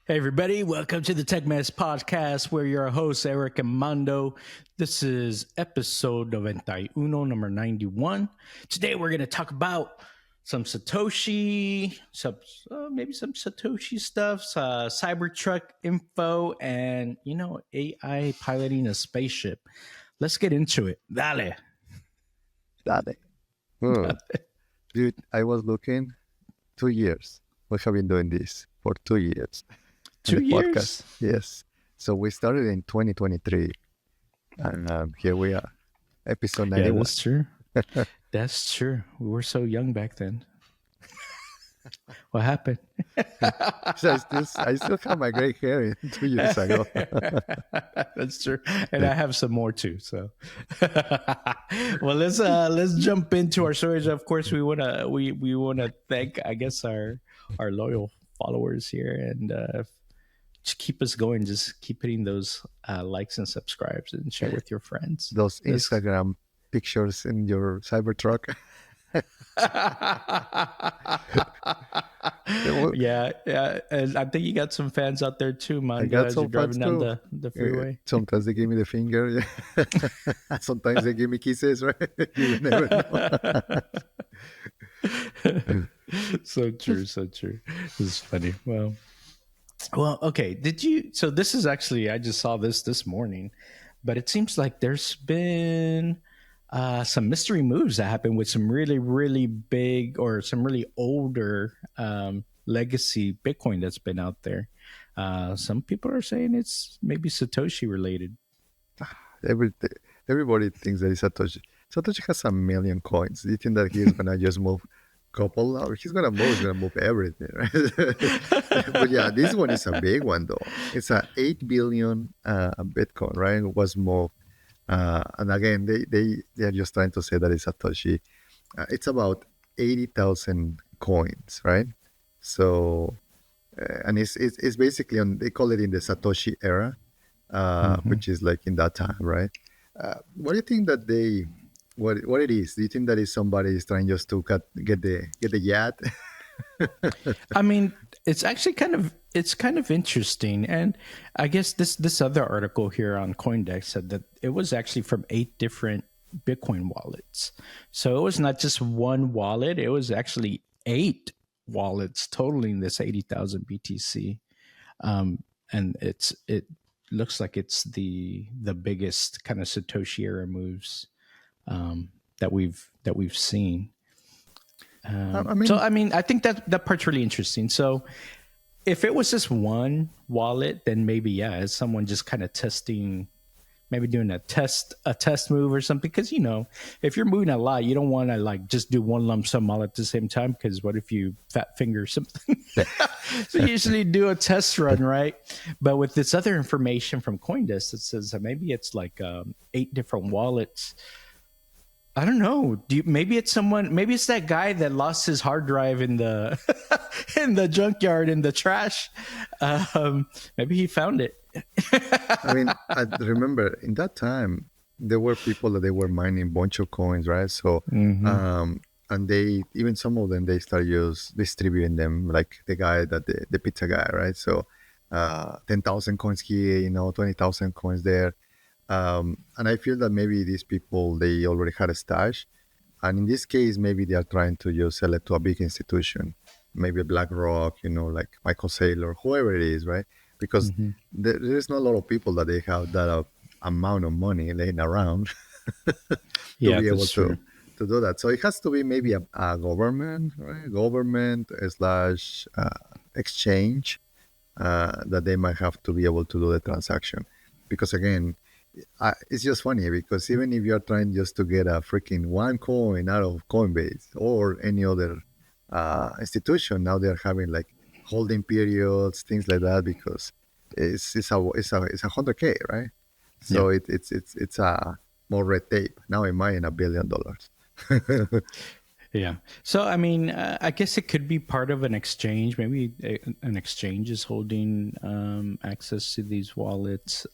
Hey everybody, welcome to the Tech-Mex podcast where your hosts Eric and Mando. This is episode 91, number 91. Today we're going to talk about some Satoshi, maybe some Satoshi stuff, Cybertruck info, and, AI piloting a spaceship. Let's get into it. Dale. Dale. Dude, I was looking 2 years. We have been doing this for 2 years. 2 years? Podcast. Yes. So we started in 2023. And here we are. Episode 91. Yeah, that's true. That's true. We were so young back then. What happened? So I still have my gray hair 2 years ago. That's true, and I have some more too. So, well, let's jump into our stories. Of course, we wanna thank, I guess, our loyal followers here, and just keep us going. Just keep hitting those likes and subscribes and share with your friends. Those Instagram pictures in your Cybertruck. yeah, and I think you got some fans out there too, man. As you're driving down the freeway. Sometimes they give me the finger. Yeah. Sometimes they give me kisses, right? You never know. So true. This is funny. Well, okay. So this is actually, I just saw this morning, but it seems like there's been some mystery moves that happened with some really, really big or some really older legacy Bitcoin that's been out there. Some people are saying it's maybe Satoshi related. Everybody thinks that it's Satoshi. Satoshi has 1 million coins. Do you think that he's gonna just move couple? Or he's gonna move everything, right? But yeah, this one is a big one though. It's a 8 billion Bitcoin, right? It was moved. And again, they are just trying to say that it's Satoshi. It's about 80,000 coins, right? So, and it's basically they call it in the Satoshi era, which is like in that time, right? What do you think that what it is? Do you think that is somebody is trying just to get the yacht? I mean, it's actually kind of interesting, and I guess this other article here on CoinDesk said that it was actually from 8 different Bitcoin wallets. So it was not just one wallet; it was actually 8 wallets totaling this 80,000 BTC, and it looks like it's the biggest kind of Satoshi era moves that we've seen. I think that part's really interesting. So if it was just one wallet, then maybe, yeah, it's someone just kind of testing, maybe doing a test move or something. Because, if you're moving a lot, you don't want to like just do one lump sum all at the same time. Because what if you fat finger something? So you usually do a test run, right? But with this other information from CoinDesk, it says that maybe it's like 8 different wallets. I don't know. Maybe it's that guy that lost his hard drive in the in the junkyard in the trash. Maybe he found it. I mean, I remember in that time there were people that they were mining bunch of coins, right? So, and even some of them they start distributing them, like the guy the pizza guy, right? So, 10,000 coins here, 20,000 coins there. And I feel that maybe these people, they already had a stash. And in this case, maybe they are trying to just sell it to a big institution, maybe BlackRock, like Michael Saylor, whoever it is, right? Because there's not a lot of people that they have that amount of money laying around to be able to do that. So it has to be maybe a government, right? Government / exchange that they might have to be able to do the transaction. Because again, it's just funny because even if you're trying just to get a freaking one coin out of Coinbase or any other institution, now they're having like holding periods, things like that, because it's 100K, right? So it's a more red tape. Now am I in $1 billion? Yeah. So, I mean, I guess it could be part of an exchange. Maybe an exchange is holding access to these wallets.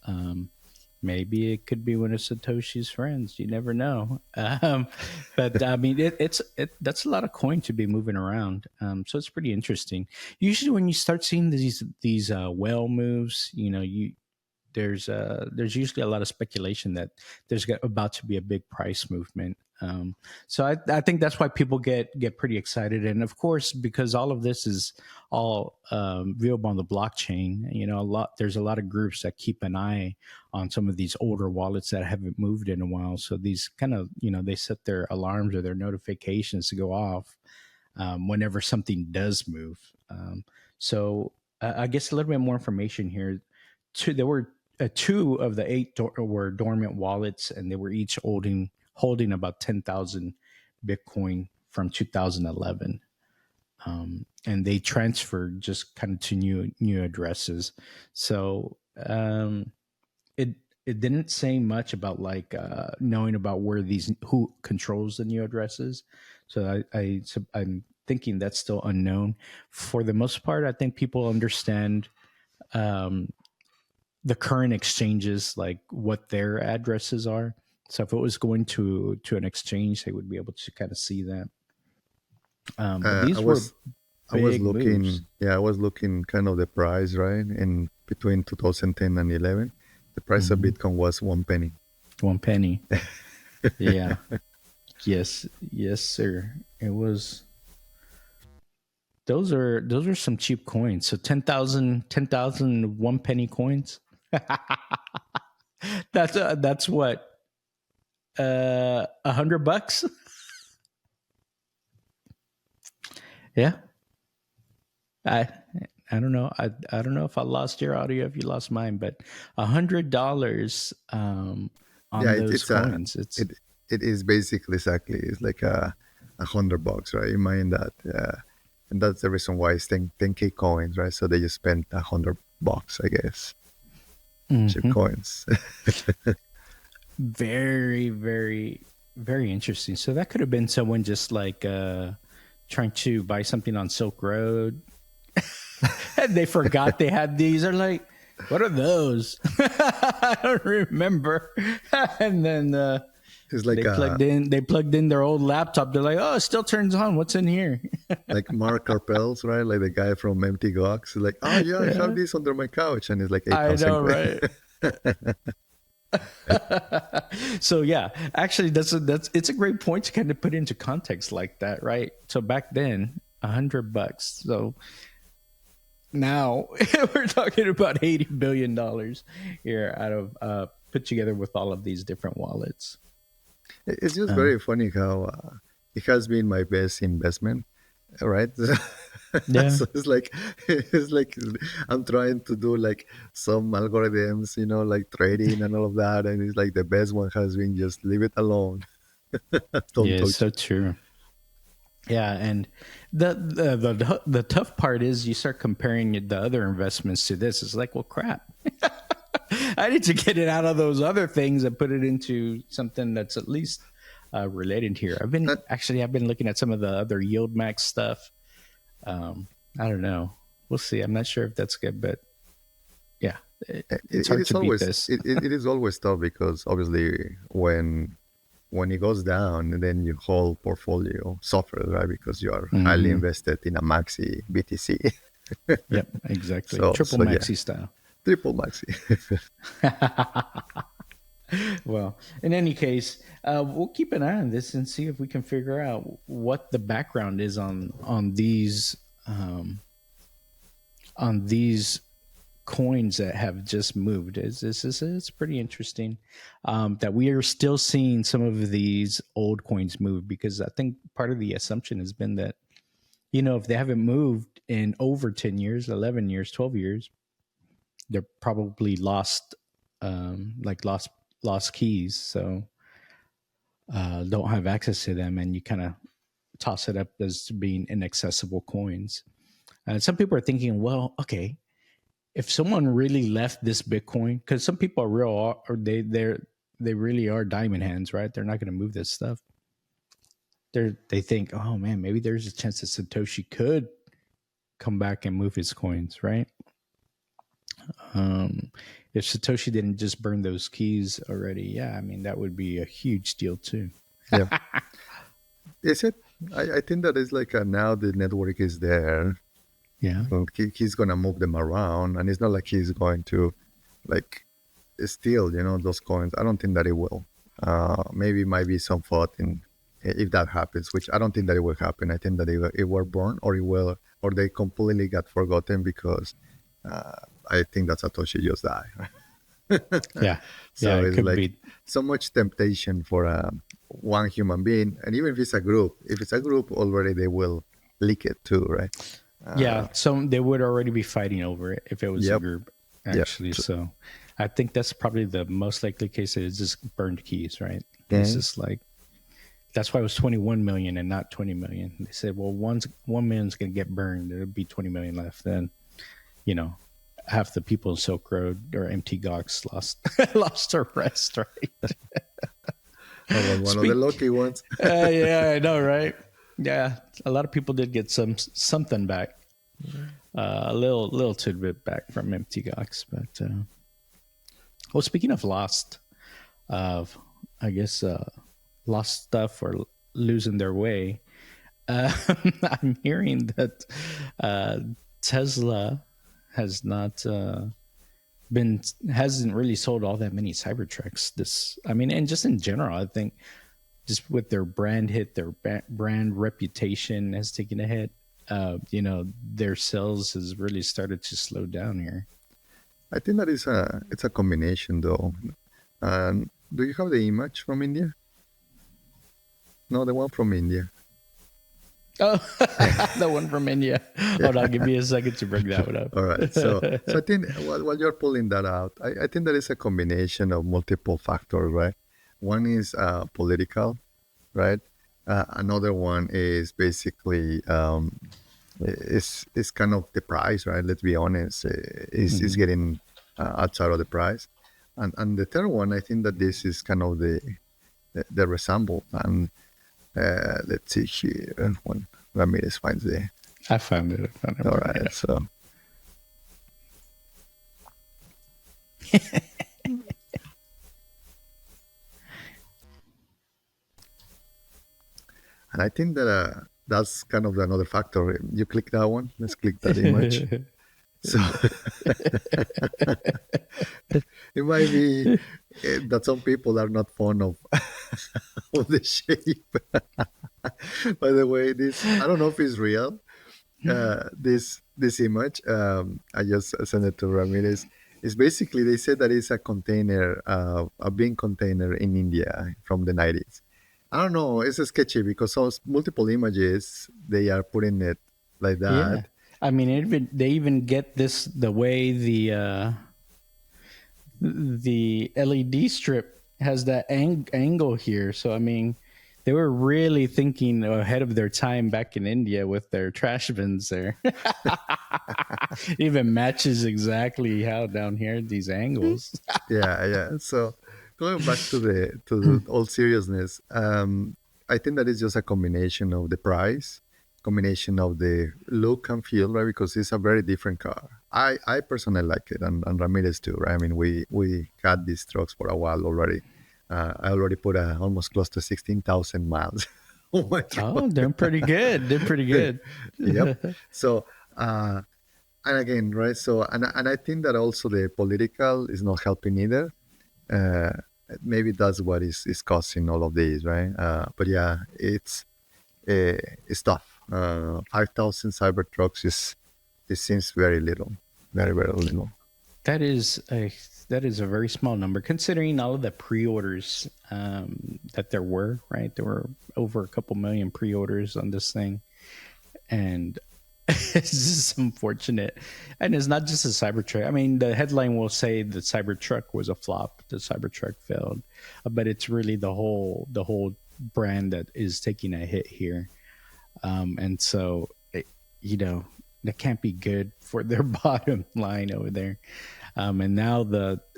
Maybe it could be one of Satoshi's friends. You never know. But I mean, that's a lot of coin to be moving around. So it's pretty interesting. Usually, when you start seeing these whale moves, there's usually a lot of speculation that about to be a big price movement. So I think that's why people get pretty excited, and of course, because all of this is all viewable on the blockchain. There's a lot of groups that keep an eye on some of these older wallets that haven't moved in a while. So these kind of they set their alarms or their notifications to go off whenever something does move. So I guess a little bit more information here. There were two of the eight were dormant wallets, and they were each holding about 10,000 Bitcoin from 2011, and they transferred just kind of to new addresses. So it it didn't say much about like knowing about who controls the new addresses. So I'm thinking that's still unknown. For the most part, I think people understand um, the current exchanges, like what their addresses are. So if it was going to an exchange, they would be able to kind of see that. But I these were was I was big moves. looking, yeah, I was looking kind of the price, right? In between 2010 and 11, the price of Hmm. Bitcoin was 1 penny. 1 penny. Yeah. Yes. Yes, sir. It was. Those are some cheap coins. So 10,000 1 penny coins. That's what, $100. Yeah. I I don't know. I don't know if I lost your audio, if you lost mine, but $100 Yeah, on those coins. It's it it is basically exactly it's like $100, right? Imagine that, and that's the reason why it's 10K coins, right? So they just spent $100, I guess, cheap mhm, coins. very, very, very interesting. So that could have been someone just like trying to buy something on Silk Road, and they forgot they had these. They're like, "What are those?" I don't remember. And then It's like they plugged in their old laptop. They're like, "Oh, it still turns on. What's in here?" like Mark Carpels, right? Like the guy from Empty Gox. Like, oh yeah, I have Yeah, this under my couch, and it's like eight I thousand. know, right? So yeah, actually, that's it's a great point to kind of put into context like that, right? So back then, $100. So now we're talking about $80 billion here out of put together with all of these different wallets. It's just Um, very funny how it has been my best investment, right? yeah, So it's like I'm trying to do like some algorithms, like trading and all of that, and it's like the best one has been just leave it alone, don't yeah, it's touch so it. true. Yeah, and the tough part is you start comparing the other investments to this. It's like, well, crap. I need to get it out of those other things and put it into something that's at least related here. And I've been looking at some of the other yield max stuff. I don't know. We'll see. I'm not sure if that's good, but yeah, it's it hard is to beat always this. it is always tough because obviously when it goes down, then your whole portfolio suffers, right? Because you are highly Hmm. invested in a maxi BTC. Yep, exactly. So Triple yeah, maxi style. triple maxi. Well, in any case, we'll keep an eye on this and see if we can figure out what the background is um, on these coins that have just moved. It's pretty interesting that we are still seeing some of these old coins move, because I think part of the assumption has been that if they haven't moved in over 10 years, 11 years, 12 years, they're probably lost, like lost keys. So don't have access to them, and you kind of toss it up as being inaccessible coins. And some people are thinking, well, okay, if someone really left this Bitcoin, because some people are real, or they really are diamond hands, right? They're not going to move this stuff. They think, oh man, maybe there's a chance that Satoshi could come back and move his coins, right? Um, if Satoshi didn't just burn those keys already, yeah, I mean that would be a huge deal too. Yeah. Is it? I think that is like now the network is there. Yeah, Well, he's gonna move them around, and it's not like he's going to like steal, those coins. I don't think that it will. Maybe might be some thought in if that happens, which I don't think that it will happen. I think that it were born, or it will, or they completely got forgotten because I think that Satoshi just died. yeah, yeah. So It it's could like be. so much temptation for one human being, and even if it's a group already, they will leak it too, right? Yeah, so they would already be fighting over it if it was a Yep, group, yep. actually. So I think that's probably the most likely case is just burned keys, right? It's Okay. just like that's why it was 21 million and not 20 million. They said, well, 1 million's gonna get burned. There'll be 20 million left. Then, you know, half the people in Silk Road or MT Gox lost lost their rest, right? I was one of the Speak. lucky ones. Yeah, I know, right? Yeah, a lot of people did get something back, a little tidbit back from MT Gox. But well, speaking of lost, of I guess lost stuff or losing their way, uh, I'm hearing that uh, Tesla has not been hasn't really sold all that many Cybertrucks. This, I mean, and just in general, I think just with their brand hit, their brand reputation has taken a hit. Their sales has really started to slow down here. I think that is it's a combination though. Do you have the image from India? No, the one from India. Oh, the one from India. Yeah. Hold on, give me a second to bring that one All right. So I up. think while you're pulling that out, I think there is a combination of multiple factors, right? One is political, right? Another one is basically is kind of the price, right? Let's be honest, is Mhm. getting outside of the price, and the third one, I think that this is kind of the resemble. And let's see here when Ramirez finds the. I found it. I found it. All Bring it right, up. so and I think that that's kind of another factor. You click that one. Let's click that image. So it might be that some people are not fond of of the shape. By the way, this I don't know if it's real. This image, I just sent it to Ramirez. Is basically they said that it's a container, a bin container in India from the 90s. I don't know. It's sketchy because those multiple images they are putting it like that. Yeah, I mean, they even get this the way the LED strip has that angle here. So I mean, they were really thinking ahead of their time back in India with their trash bins there. Even matches exactly how down here these angles. Yeah, yeah. So going back to the all seriousness, I think that is just a combination of the price, combination of the look and feel, right? Because it's a very different car. I personally like it, and Ramirez too, right? I mean, we had these trucks for a while already. I already put almost close to 16,000 miles on my Oh, truck. they're pretty good. They're pretty good. Yep. So. And again, right? So, and I think that also the political is not helping either. Uh, Maybe that's what is causing all of this, right? But yeah, it's tough. 5,000 cyber trucks is it seems very little, very very little. That is a very small number considering all of the pre-orders that there were. Right, there were over a couple million pre-orders on this thing, and it's just unfortunate. And it's not just a Cybertruck. I mean, the headline will say the Cybertruck was a flop. The Cybertruck failed, but it's really the whole brand that is taking a hit here. And so, you know, that can't be good for their bottom line over there. And now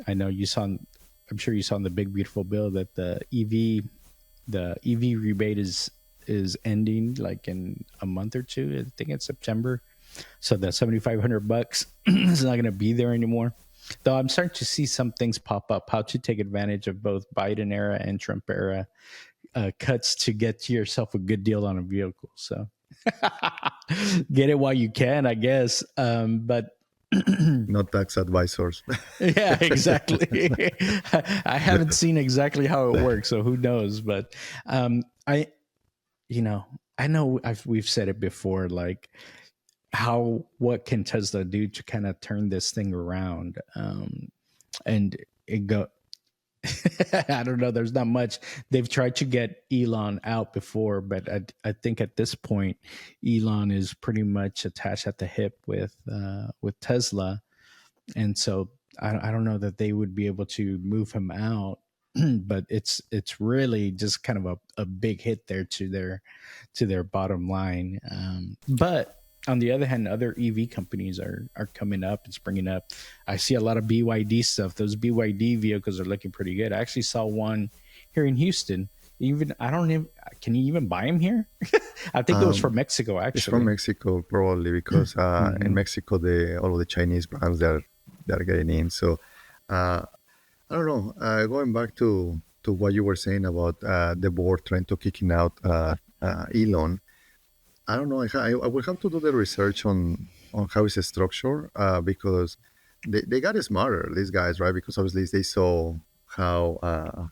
I know you saw, I'm sure you saw in the big beautiful bill that the EV rebate is ending like in a month or two. I think it's September. So that $7,500 is not going to be there anymore. Though I'm starting to see some things pop up, how to take advantage of both Biden era and Trump era cuts to get yourself a good deal on a vehicle. So get it while you can, I guess. But Not tax advisors. yeah, exactly. I haven't seen exactly how it works, so who knows? But I, I know we've said it before, like what can Tesla do to kind of turn this thing around? And it go I don't know. There's not much. They've tried to get Elon out before, but I think at this point, Elon is pretty much attached at the hip with Tesla, and so I don't know that they would be able to move him out. But it's really just kind of a big hit there to their bottom line. But on the other hand, other EV companies are coming up and springing up. I see a lot of BYD stuff. Those BYD vehicles are looking pretty good. I actually saw one here in Houston. Even I don't even can you even buy them here? I think it was from um, Mexico it's from actually. Mexico probably because in Hmm. Mexico the all of the Chinese brands they're getting in. So uh, I don't know. Going back to what you were saying about the board trying to kicking out Elon. I don't know. I will have to do the research on how it's structured because they got smarter, these guys, right? Because obviously they saw how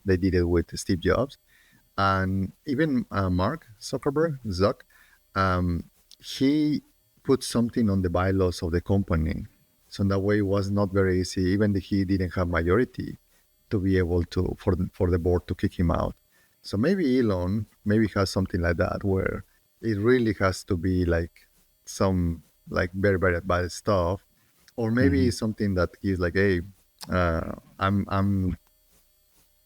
they did it with Steve Jobs and even Mark Zuck. Um, he put something on the bylaws of the company, so in that way it was not very easy, even if he didn't have majority, to be able to for the board to kick him out. So maybe Elon maybe has something like that where it really has to be like some like very very bad stuff, or maybe Hmm. it's something that he's like, hey, I'm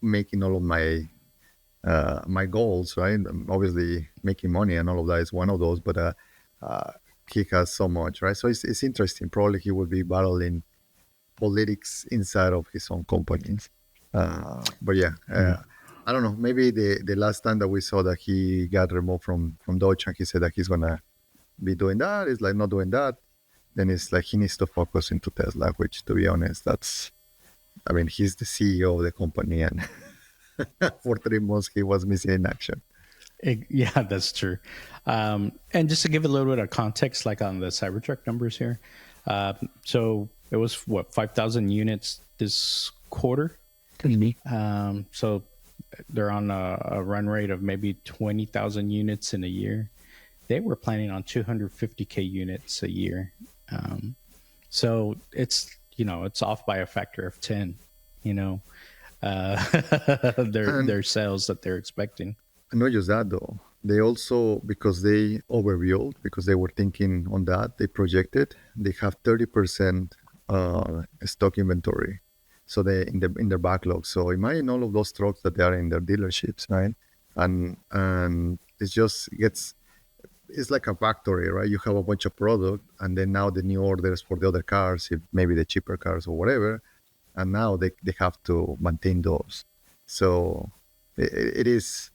making all of my goals, right? Obviously, making money and all of that is one of those, but uh, he has so much, right? So it's interesting. Probably he will be battling politics inside of his own companies. But yeah, I don't know. Maybe the last time that we saw that he got removed from Deutsche and he said that he's gonna be doing that, it's like not doing that. Then it's like he needs to focus into Tesla, which to be honest, that's I mean, he's the CEO of the company, and for 3 months he was missing in action. Yeah, that's true. And just to give a little bit of context, like on the Cybertruck numbers here, so it was what 5,000 units this quarter. So they're on a run rate of maybe 20,000 units in a year. They were planning on 250K units a year. So it's off by a factor of 10. You know, And their sales that they're expecting. not just that though. They also, because they overbuilt, because they were thinking on that, they projected they have 30% stock inventory. So they in their backlog. So imagine all of those trucks that they are in their dealerships, right? And it just gets it's like a factory, right? You have a bunch of product, and then now the new orders for the other cars, if maybe the cheaper cars or whatever, and now they have to maintain those. So it is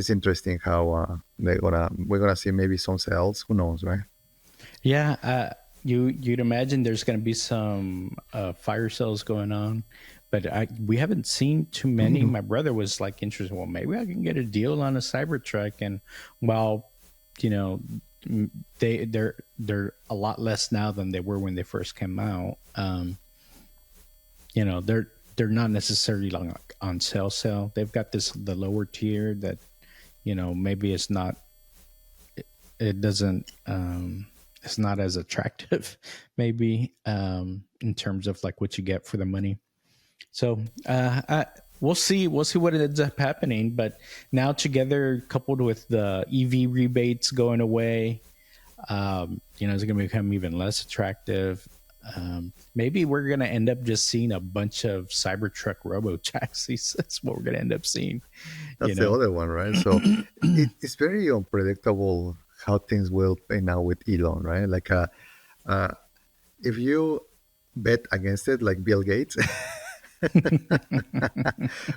interesting how we're gonna see maybe some sales. Who knows, right? Yeah, you'd imagine there's going to be some fire sales going on, but we haven't seen too many. My brother was like interested. Well, maybe I can get a deal on a Cybertruck, and while you know they're a lot less now than they were when they first came out. They're not necessarily like on sale. They've got the lower tier that maybe it's not it doesn't it's not as attractive maybe in terms of like what you get for the money. So we'll see what ends up happening. But now together, coupled with the EV rebates going away, it's going to become even less attractive. Maybe we're going to end up just seeing a bunch of Cybertruck robo taxis. That's what we're going to end up seeing. you That's the know other one, right? So it's very unpredictable how things will pan out with Elon, right? Like uh, if you bet against it, like Bill Gates,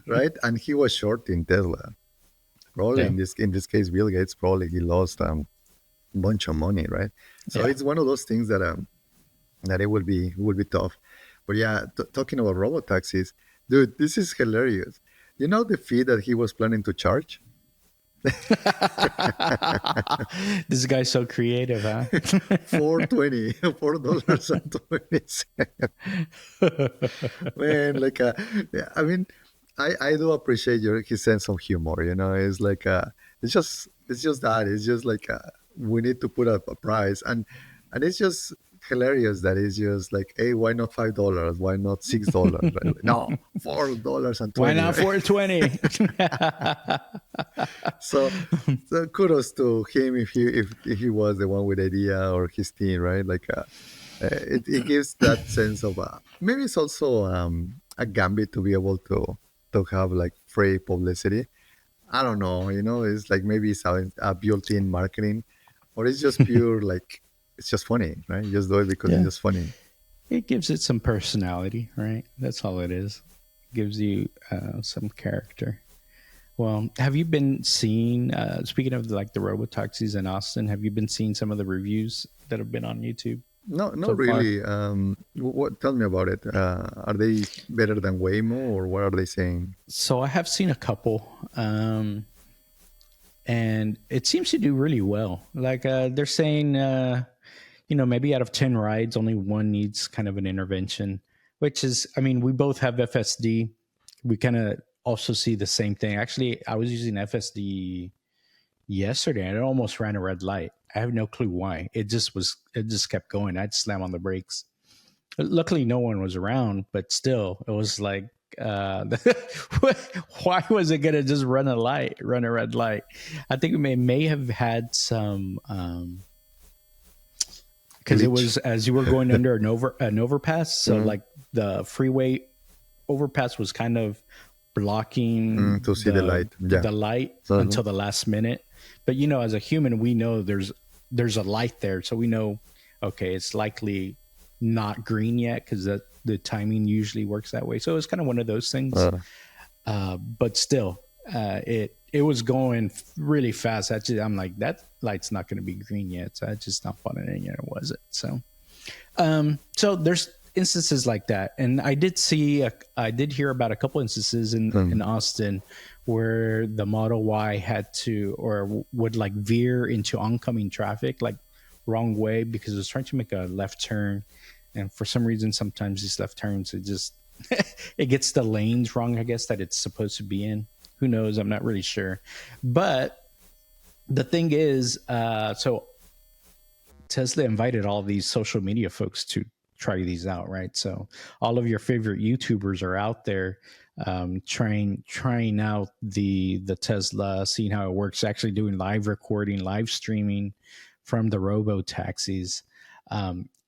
right? And he was short in Tesla. Probably yeah. in this case, Bill Gates probably he lost bunch of money, right? So Yeah. it's one of those things that it will be tough. But yeah, talking about robotaxis, dude, this is hilarious. You know the fee that he was planning to charge? This guy's so creative, huh? 420, $4.20. Man, like yeah, I mean, I do appreciate your his sense of humor. You know, it's like it's just that it's just like we need to put up a price, and it's just hilarious that it's just like, hey, why not $5? Why not $6? Right? No, Why 4.20. not Right? 420? So, so kudos to him if he was the one with the idea or his team, right? Like it gives that sense of maybe it's also a gambit to be able to have like free publicity. I don't know, you know, it's like maybe it's a built-in marketing, or it's just pure like it's just funny, right? You just do it because it's Yeah. just funny. It gives it some personality, right? That's all it is. Gives you some character. Well, have you been seeing, speaking of like the robotaxis in Austin, have you been seeing some of the reviews that have been on YouTube No, not so far? really. What? Tell me about it. Are they better than Waymo, or what are they saying? So I have seen a couple, and it seems to do really well. Like they're saying, maybe out of 10 rides, only one needs kind of an intervention, which is, I mean, we both have FSD. We kind of also see the same thing. Actually, I was using FSD yesterday and it almost ran a red light. I have no clue why. It just kept going. I'd slam on the brakes. Luckily, no one was around, but still, it was like, uh, why was it gonna just run a red light? I think it may have had some because it Glitch. was as you were going under an overpass, so Mm, like the freeway overpass was kind of blocking to see the light. Yeah. the light So, until the last minute. But as a human, we know there's a light there, so we know okay, it's likely not green yet because the timing usually works that way. So it's kind of one of those things. uh, But still, it was going really fast. I'm like that light's not going to be green yet, so I just stopped on it and was it? So there's instances like that, and I did hear about a couple instances in um, Austin where the Model Y had to or would like veer into oncoming traffic like wrong way because it was trying to make a left turn, and for some reason sometimes these left turns it just it gets the lanes wrong. I guess that it's supposed to be in. Who knows? I'm not really sure, but the thing is, so Tesla invited all these social media folks to try these out, right? So all of your favorite YouTubers are out there trying out the Tesla, seeing how it works, actually doing live recording, live streaming from the robo taxis.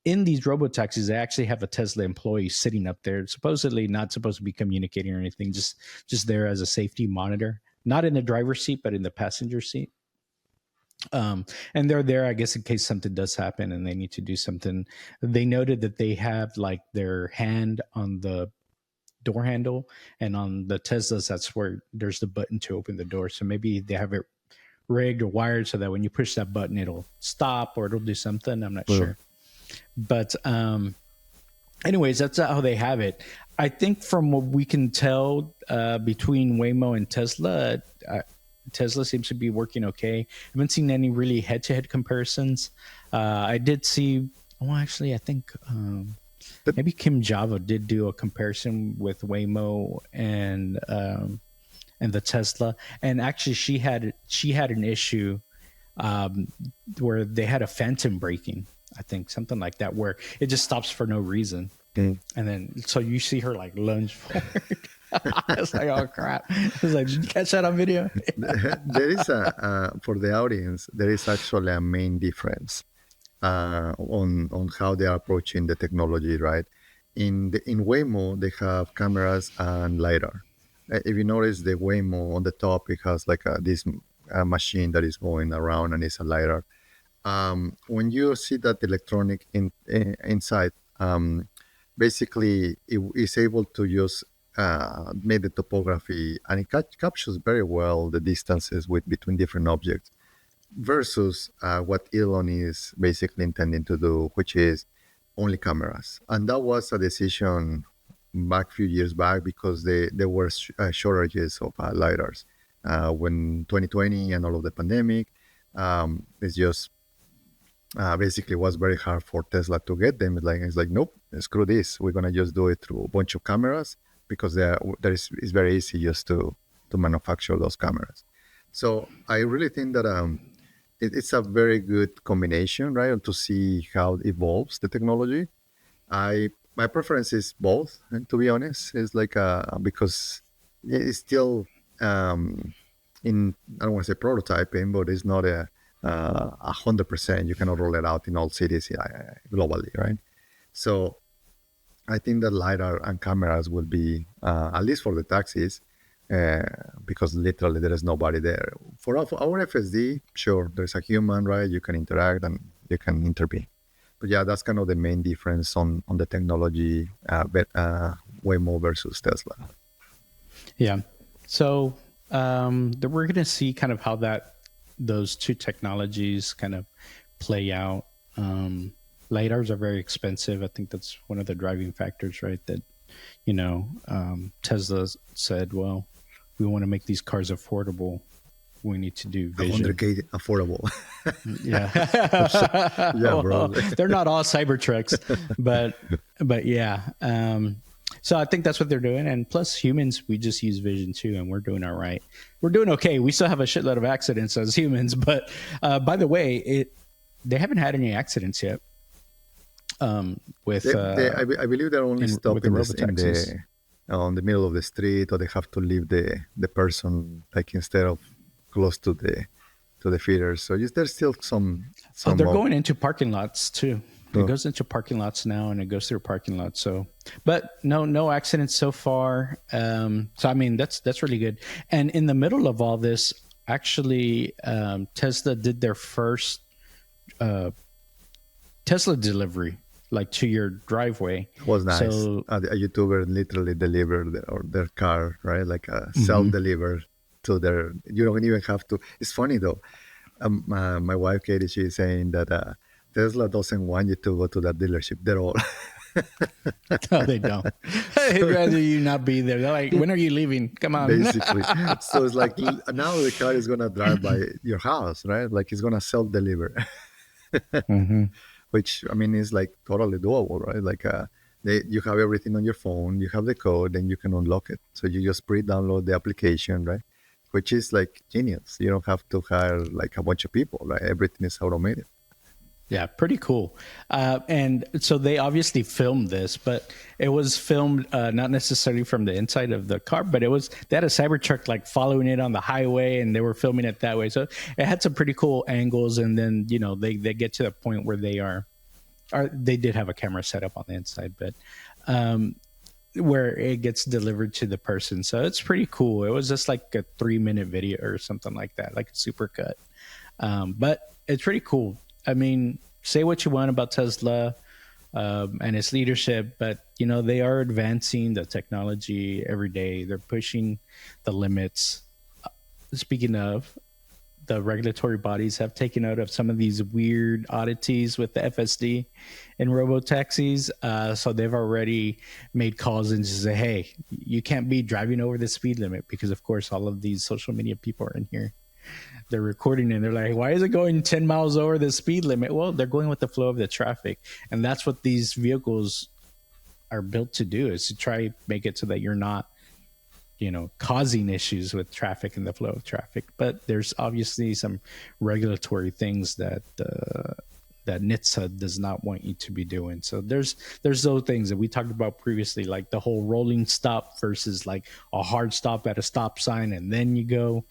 In these robo taxis, they actually have a Tesla employee sitting up there, supposedly not supposed to be communicating or anything, just there as a safety monitor, not in the driver's seat, but in the passenger seat. And they're there, I guess, in case something does happen and they need to do something. They noted that they have like their hand on the door handle, and on the Teslas, that's where there's the button to open the door. So maybe they have it rigged or wired so that when you push that button, it'll stop or it'll do something. I'm not well, sure, but anyways, that's how they have it. I think from what we can tell between Waymo and Tesla, Tesla seems to be working okay. I haven't seen any really head-to-head comparisons. I did see. Well, actually, I think but maybe Kim Java did do a comparison with Waymo and the Tesla, and actually, she had an issue um, where they had a phantom braking. I think something like that, where it just stops for no reason, mm, and then so you see her like lunge forward. It's like, oh crap! It's like, did you catch that on video? there is for the audience, there is actually a main difference on how they are approaching the technology, right? In Waymo, they have cameras and lidar. If you notice the Waymo on the top, it has like this machine that is going around and it's a lidar. When you see that electronic inside, basically it is able to use make the topography, and it captures very well the distances between different objects versus what Elon is basically intending to do, which is only cameras, and that was a decision back few years back because there were shortages of lidars when 2020 and all of the pandemic. It's just basically was very hard for Tesla to get them. It's like nope, screw this. We're gonna just do it through a bunch of cameras because it's very easy just to manufacture those cameras. So I really think that it's a very good combination, right? To see how it evolves the technology. I My preference is both, and to be honest, is like because it's still in, I don't want to say prototyping, but it's not 100%. You cannot roll it out in all cities globally, right? So I think that lidar and cameras will be at least for the taxis, uh, because literally there is nobody there. For our FSD, sure, there's a human, right? You can interact and you can intervene. But yeah, that's kind of the main difference on the technology, Waymo versus Tesla. Yeah. So we're going to see kind of how those two technologies kind of play out. Lidars are very expensive. I think that's one of the driving factors, right? That Tesla said, well, we want to make these cars affordable. We need to do vision. 100K affordable. Yeah. Yeah, bro. Well, they're not all Cybertrucks, but yeah. So I think that's what they're doing. And plus humans, we just use vision too, and we're doing all right. We're doing okay. We still have a shitload of accidents as humans, but by the way, they haven't had any accidents yet. With I believe they're only stopping robotaxis. On the middle of the street, or they have to leave the person like instead of close to the feeders. So there's still some. They're going into parking lots too. Oh. It goes into parking lots now, and it goes through parking lots. So, but no accidents so far. So I mean, that's really good. And in the middle of all this, actually, Tesla did their first Tesla delivery, like to your driveway. It was nice. So, a YouTuber literally delivered their car, right? Like self-delivered to their. You don't even have to. It's funny though. My wife Katie, she's saying that Tesla doesn't want you to go to that dealership at all. no, they don't. They'd rather you not be there. They're like, when are you leaving? Come on. Basically. So it's like now the car is gonna drive by your house, right? Like it's gonna self-deliver. Which I mean is like totally doable, right? Like you have everything on your phone, you have the code, and you can unlock it. So you just pre-download the application, right? Which is like genius. You don't have to hire like a bunch of people, right? Everything is automated. Yeah, pretty cool. And so they obviously filmed this, but it was filmed not necessarily from the inside of the car, but they had a Cybertruck like following it on the highway, and they were filming it that way. So it had some pretty cool angles. And then they get to the point where they did have a camera set up on the inside, but where it gets delivered to the person. So it's pretty cool. It was just like a 3-minute video or something like that, like a super cut. But it's pretty cool. I mean, say what you want about Tesla and its leadership, but they are advancing the technology every day. They're pushing the limits. Speaking of, the regulatory bodies have taken note of some of these weird oddities with the FSD and robotaxis. So they've already made calls and just say, hey, you can't be driving over the speed limit, because of course all of these social media people are in here. They're recording it and they're like, why is it going 10 miles over the speed limit? Well, they're going with the flow of the traffic. And that's what these vehicles are built to do, is to try make it so that you're not, causing issues with traffic and the flow of traffic. But there's obviously some regulatory things that NHTSA does not want you to be doing. So there's those things that we talked about previously, like the whole rolling stop versus like a hard stop at a stop sign and then you go.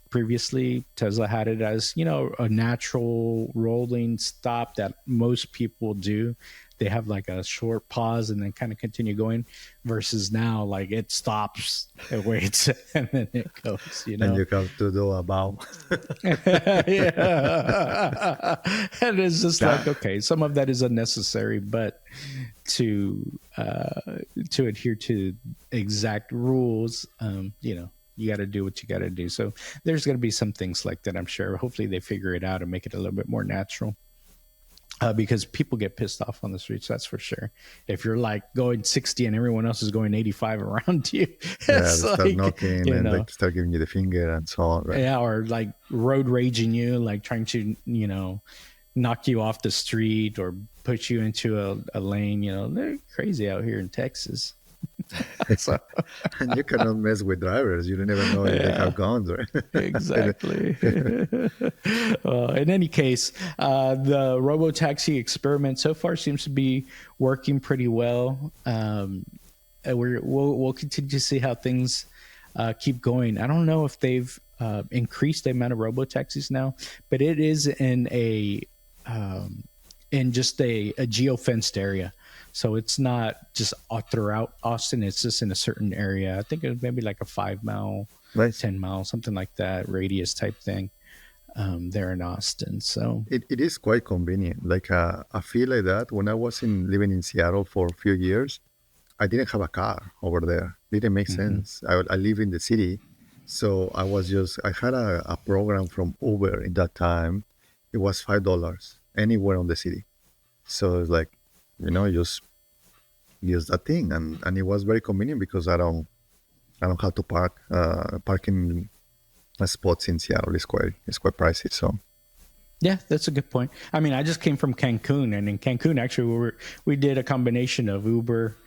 Previously Tesla had it as a natural rolling stop that most people do. They have like a short pause and then kind of continue going, versus now like it stops, it waits, and then it goes. And you have to do a bow. Yeah. And it's just like, okay, some of that is unnecessary, but to adhere to exact rules, you got to do what you got to do. So there's going to be some things like that, I'm sure. Hopefully they figure it out and make it a little bit more natural. because people get pissed off on the streets. That's for sure. If you're like going 60 and everyone else is going 85 around you, Yeah, it's they start like, knocking you and know, like start giving you the finger and so on, right? yeah, or like road raging you, like trying to, knock you off the street or put you into a lane. They're crazy out here in Texas. So, And you cannot mess with drivers. You don't even know if they yeah. have guns, right? Exactly. In any case, the robotaxi experiment so far seems to be working pretty well. And we'll continue to see how things keep going. I don't know if they've increased the amount of robotaxis now, but it is in just a geo-fenced area. So it's not just all throughout Austin. It's just in a certain area. I think it was maybe like a 5 mile, Nice. 10 mile, something like that, radius type thing there in Austin. So, It is quite convenient. Like I feel like that when I was living in Seattle for a few years, I didn't have a car over there. Didn't make mhm. sense. I live in the city, so I had a program from Uber in that time. It was $5 anywhere on the city. So it's like, just use that thing, and it was very convenient because I don't have to parking spots in Seattle is quite pricey. So Yeah, that's a good point. I mean, I just came from Cancun, and in Cancun, actually, we did a combination of Uber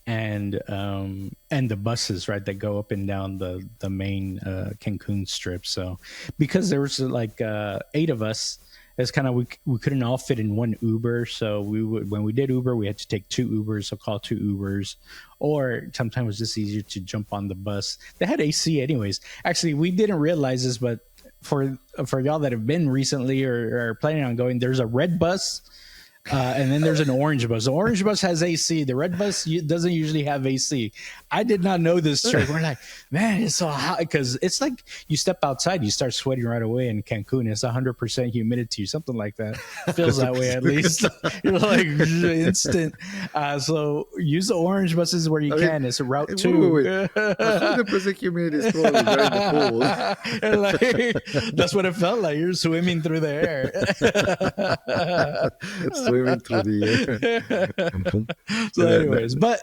and the buses, right, that go up and down the main Cancun strip. So because there was like 8 of us, it's kind of we couldn't all fit in one Uber. So when we did Uber, we had to take 2 Ubers, so call 2 Ubers, or sometimes it was just easier to jump on the bus. They had AC anyways. Actually, we didn't realize this, but for y'all that have been recently or are planning on going, there's a red bus and then there's an orange bus. The orange bus has AC. The red bus doesn't usually have AC. I did not know this trick. We're like, man, it's so hot because it's like you step outside, you start sweating right away in Cancun. It's 100% humidity, something like that. Feels that way at least. You're like instant. So use the orange buses where you I mean, can. It's Route wait, 2. 100% humidity is probably right in the pool. And like, that's what it felt like. You're swimming through the air. Swimming through the air. So anyways, but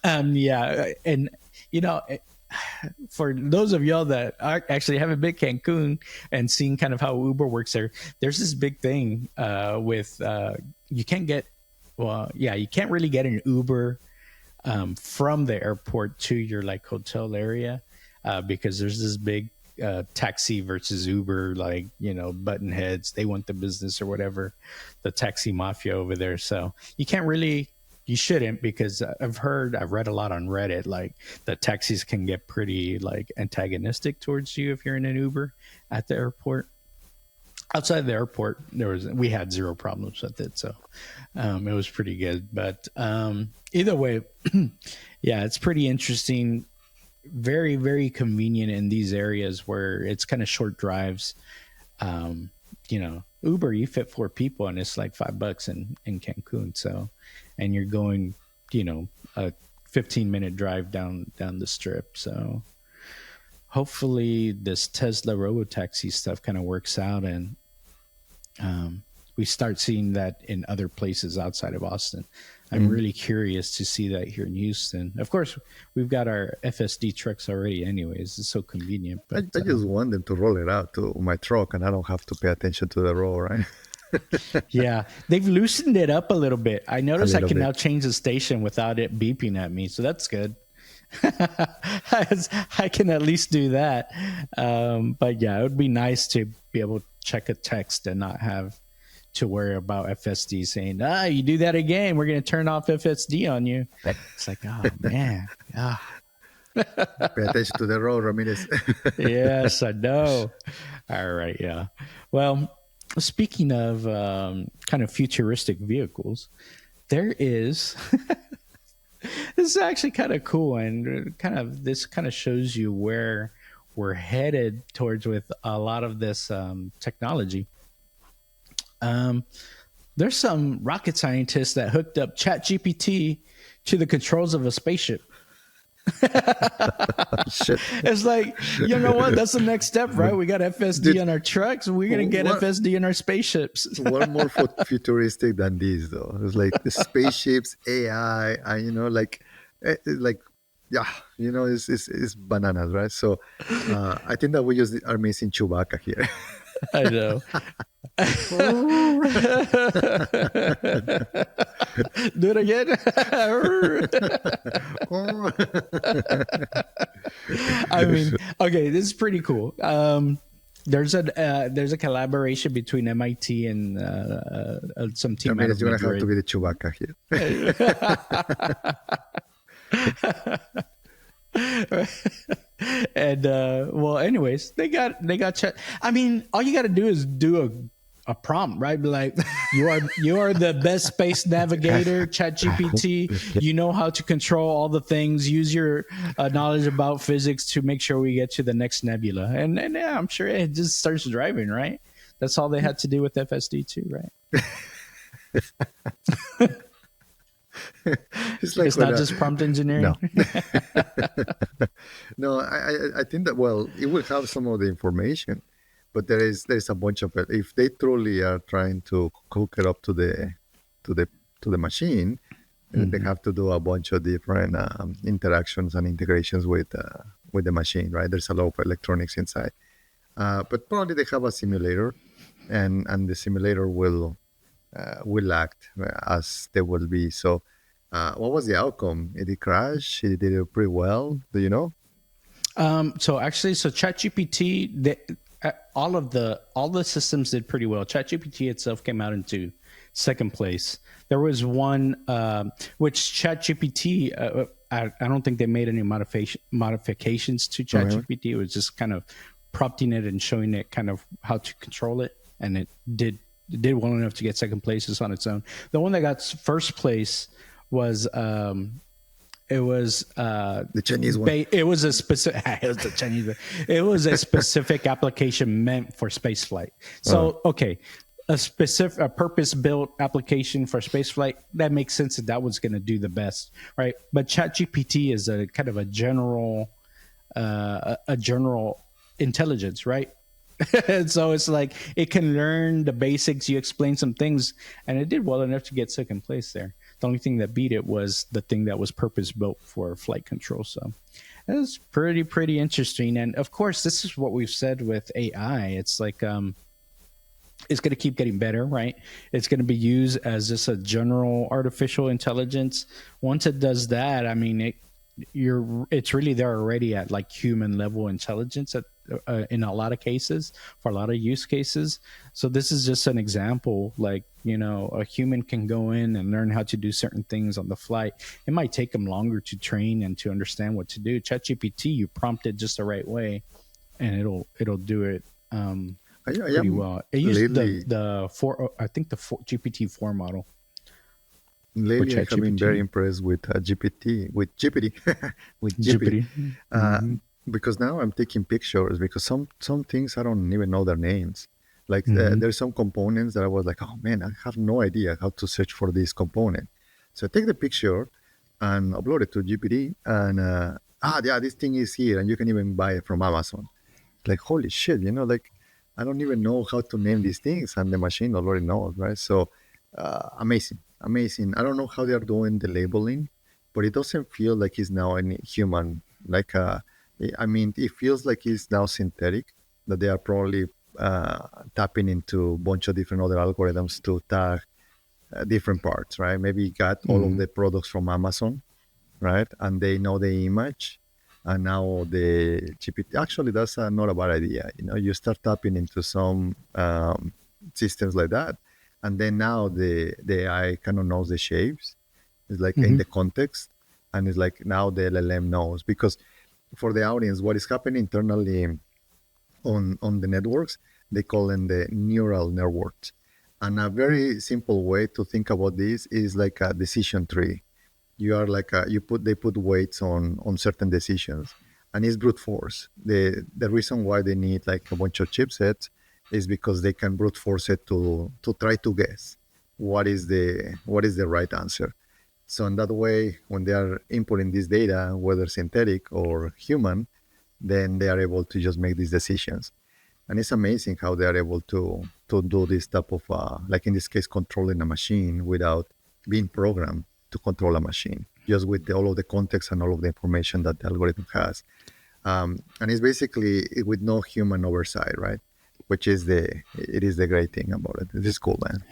yeah, and you know for those of y'all that actually haven't been Cancun and seen kind of how Uber works there's this big thing with you can't get you can't really get an Uber from the airport to your like hotel area because there's this big taxi versus Uber, like, button heads. They want the business or whatever, the taxi mafia over there. So you shouldn't, because I've read a lot on Reddit, like the taxis can get pretty like antagonistic towards you if you're in an Uber at the airport. Outside the airport, we had zero problems with it, so it was pretty good. But either way, yeah, it's pretty interesting. Very, very convenient in these areas where it's kind of short drives. Uber, you fit 4 people and it's like $5 in Cancun. So, and you're going, a 15-minute drive down the strip. So hopefully this Tesla robotaxi stuff kind of works out, and we start seeing that in other places outside of Austin. I'm really curious to see that here in Houston. Of course, we've got our FSD trucks already anyways. It's so convenient. But I just want them to roll it out to my truck and I don't have to pay attention to the road, right? yeah, they've loosened it up a little bit. I noticed I can bit. now change the station without it beeping at me. So that's good. I can at least do that. But yeah, it would be nice to be able to check a text and not have to worry about FSD saying, you do that again, we're going to turn off FSD on you. It's like, oh, man. Pay attention to the road, Ramirez. Yes, I know. All right, yeah. Well, speaking of kind of futuristic vehicles, there is... this is actually kind of cool, and this kind of shows you where we're headed towards with a lot of this technology. There's some rocket scientists that hooked up ChatGPT to the controls of a spaceship. Shit. It's like, you know what? That's the next step, right? We got FSD Dude, on our trucks. We're gonna get what FSD in our spaceships. what more futuristic than this though? It's like the spaceships, AI, and like yeah, it's bananas, right? So I think that we just are missing Chewbacca here. I know. Do it again. I mean, okay, this is pretty cool. There's a collaboration between MIT and some team out Ramirez, of you're gonna have to Madrid. be the Chewbacca here. And well, anyways, they got chat. I mean, all you got to do is do a prompt, right? Be like, you are the best space navigator, Chat GPT. You know how to control all the things. Use your knowledge about physics to make sure we get to the next nebula. And yeah, I'm sure it just starts driving, right? That's all they had to do with FSD too, right? It's like It's not just prompt engineering. no, no. I think that well, it will have some of the information, but there's a bunch of it. If they truly are trying to hook it up to the to the machine, they have to do a bunch of different interactions and integrations with the machine, right? There's a lot of electronics inside, but probably they have a simulator, and the simulator will act as they will be. So, what was the outcome? Did it crash? It did it pretty well. Do you know? So actually, so ChatGPT, all the systems did pretty well. ChatGPT itself came out into second place. There was one which ChatGPT. I don't think they made any modifications to ChatGPT. It was just kind of prompting it and showing it kind of how to control it, and it did well enough to get second place just on its own. The one that got first place was it was The Chinese one. it was a specific it was the Chinese one. It was a specific application meant for space flight. So okay, a purpose built application for space flight, that makes sense that was going to do the best, right? But ChatGPT is a kind of a general intelligence, right? And so it's like it can learn the basics. You explain some things, and it did well enough to get second place there. The only thing that beat it was the thing that was purpose built for flight control. So it was pretty interesting. And of course, this is what we've said with AI. It's like it's going to keep getting better, right? It's going to be used as just a general artificial intelligence. Once it does that, I mean, it's really there already at like human level intelligence in a lot of cases for a lot of use cases. So this is just an example, like, a human can go in and learn how to do certain things on the flight. It might take them longer to train and to understand what to do. ChatGPT, you prompt it just the right way and it'll do it pretty well. It used the four, I think the GPT-4 model. Lately, I have been very impressed with GPT, with GPT, with GPT, because now I'm taking pictures because some things I don't even know their names. Like there's some components that I was like, oh man, I have no idea how to search for this component. So I take the picture and upload it to GPT, and yeah, this thing is here, and you can even buy it from Amazon. Like holy shit, like I don't even know how to name these things, and the machine already knows, right? So amazing. I don't know how they are doing the labeling, but it doesn't feel like it's now any human. Like, I mean, it feels like it's now synthetic. That they are probably tapping into a bunch of different other algorithms to tag different parts, right? Maybe got all of the products from Amazon, right? And they know the image, and now the GPT. Actually, that's not a bad idea. You start tapping into some systems like that. And then now the AI kind of knows the shapes. It's like in the context. And it's like now the LLM knows. Because for the audience, what is happening internally on the networks, they call them the neural networks. And a very simple way to think about this is like a decision tree. You are like they put weights on certain decisions, and it's brute force. The reason why they need like a bunch of chipsets is because they can brute force it to try to guess what is the right answer. So in that way, when they are inputting this data, whether synthetic or human, then they are able to just make these decisions. And it's amazing how they are able to do this type of like in this case controlling a machine without being programmed to control a machine, just with all of the context and all of the information that the algorithm has. And it's basically with no human oversight, right? Which is it is the great thing about it. It is cool, man.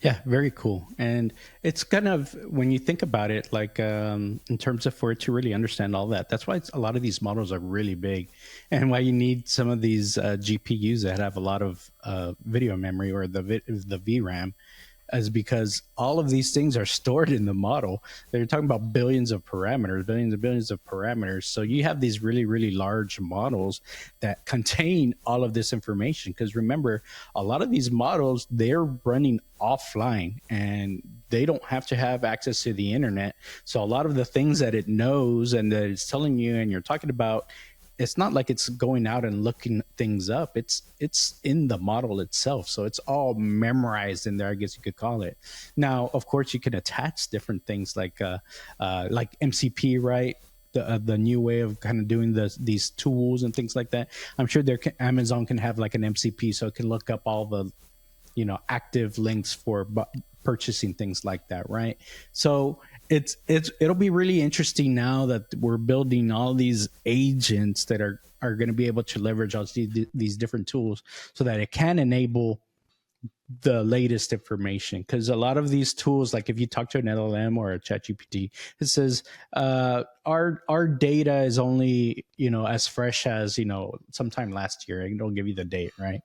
Yeah, very cool. And it's kind of, when you think about it, like in terms of for it to really understand all that, that's why a lot of these models are really big, and why you need some of these GPUs that have a lot of video memory, or the VRAM, is because all of these things are stored in the model. They're talking about billions of parameters, billions and billions of parameters. So you have these really, really large models that contain all of this information. Because remember, a lot of these models, they're running offline and they don't have to have access to the internet. So a lot of the things that it knows and that it's telling you and you're talking about, it's not like it's going out and looking things up. It's in the model itself, so it's all memorized in there, I guess you could call it. Now, of course, you can attach different things like MCP, right? The new way of kind of doing these tools and things like that. I'm sure Amazon can have like an MCP, so it can look up all the active links for purchasing things like that, right? So it'll be really interesting now that we're building all these agents that are going to be able to leverage all these different tools, so that it can enable the latest information. Because a lot of these tools, like if you talk to an LLM or a ChatGPT, it says our data is only as fresh as sometime last year. It don't give you the date, right?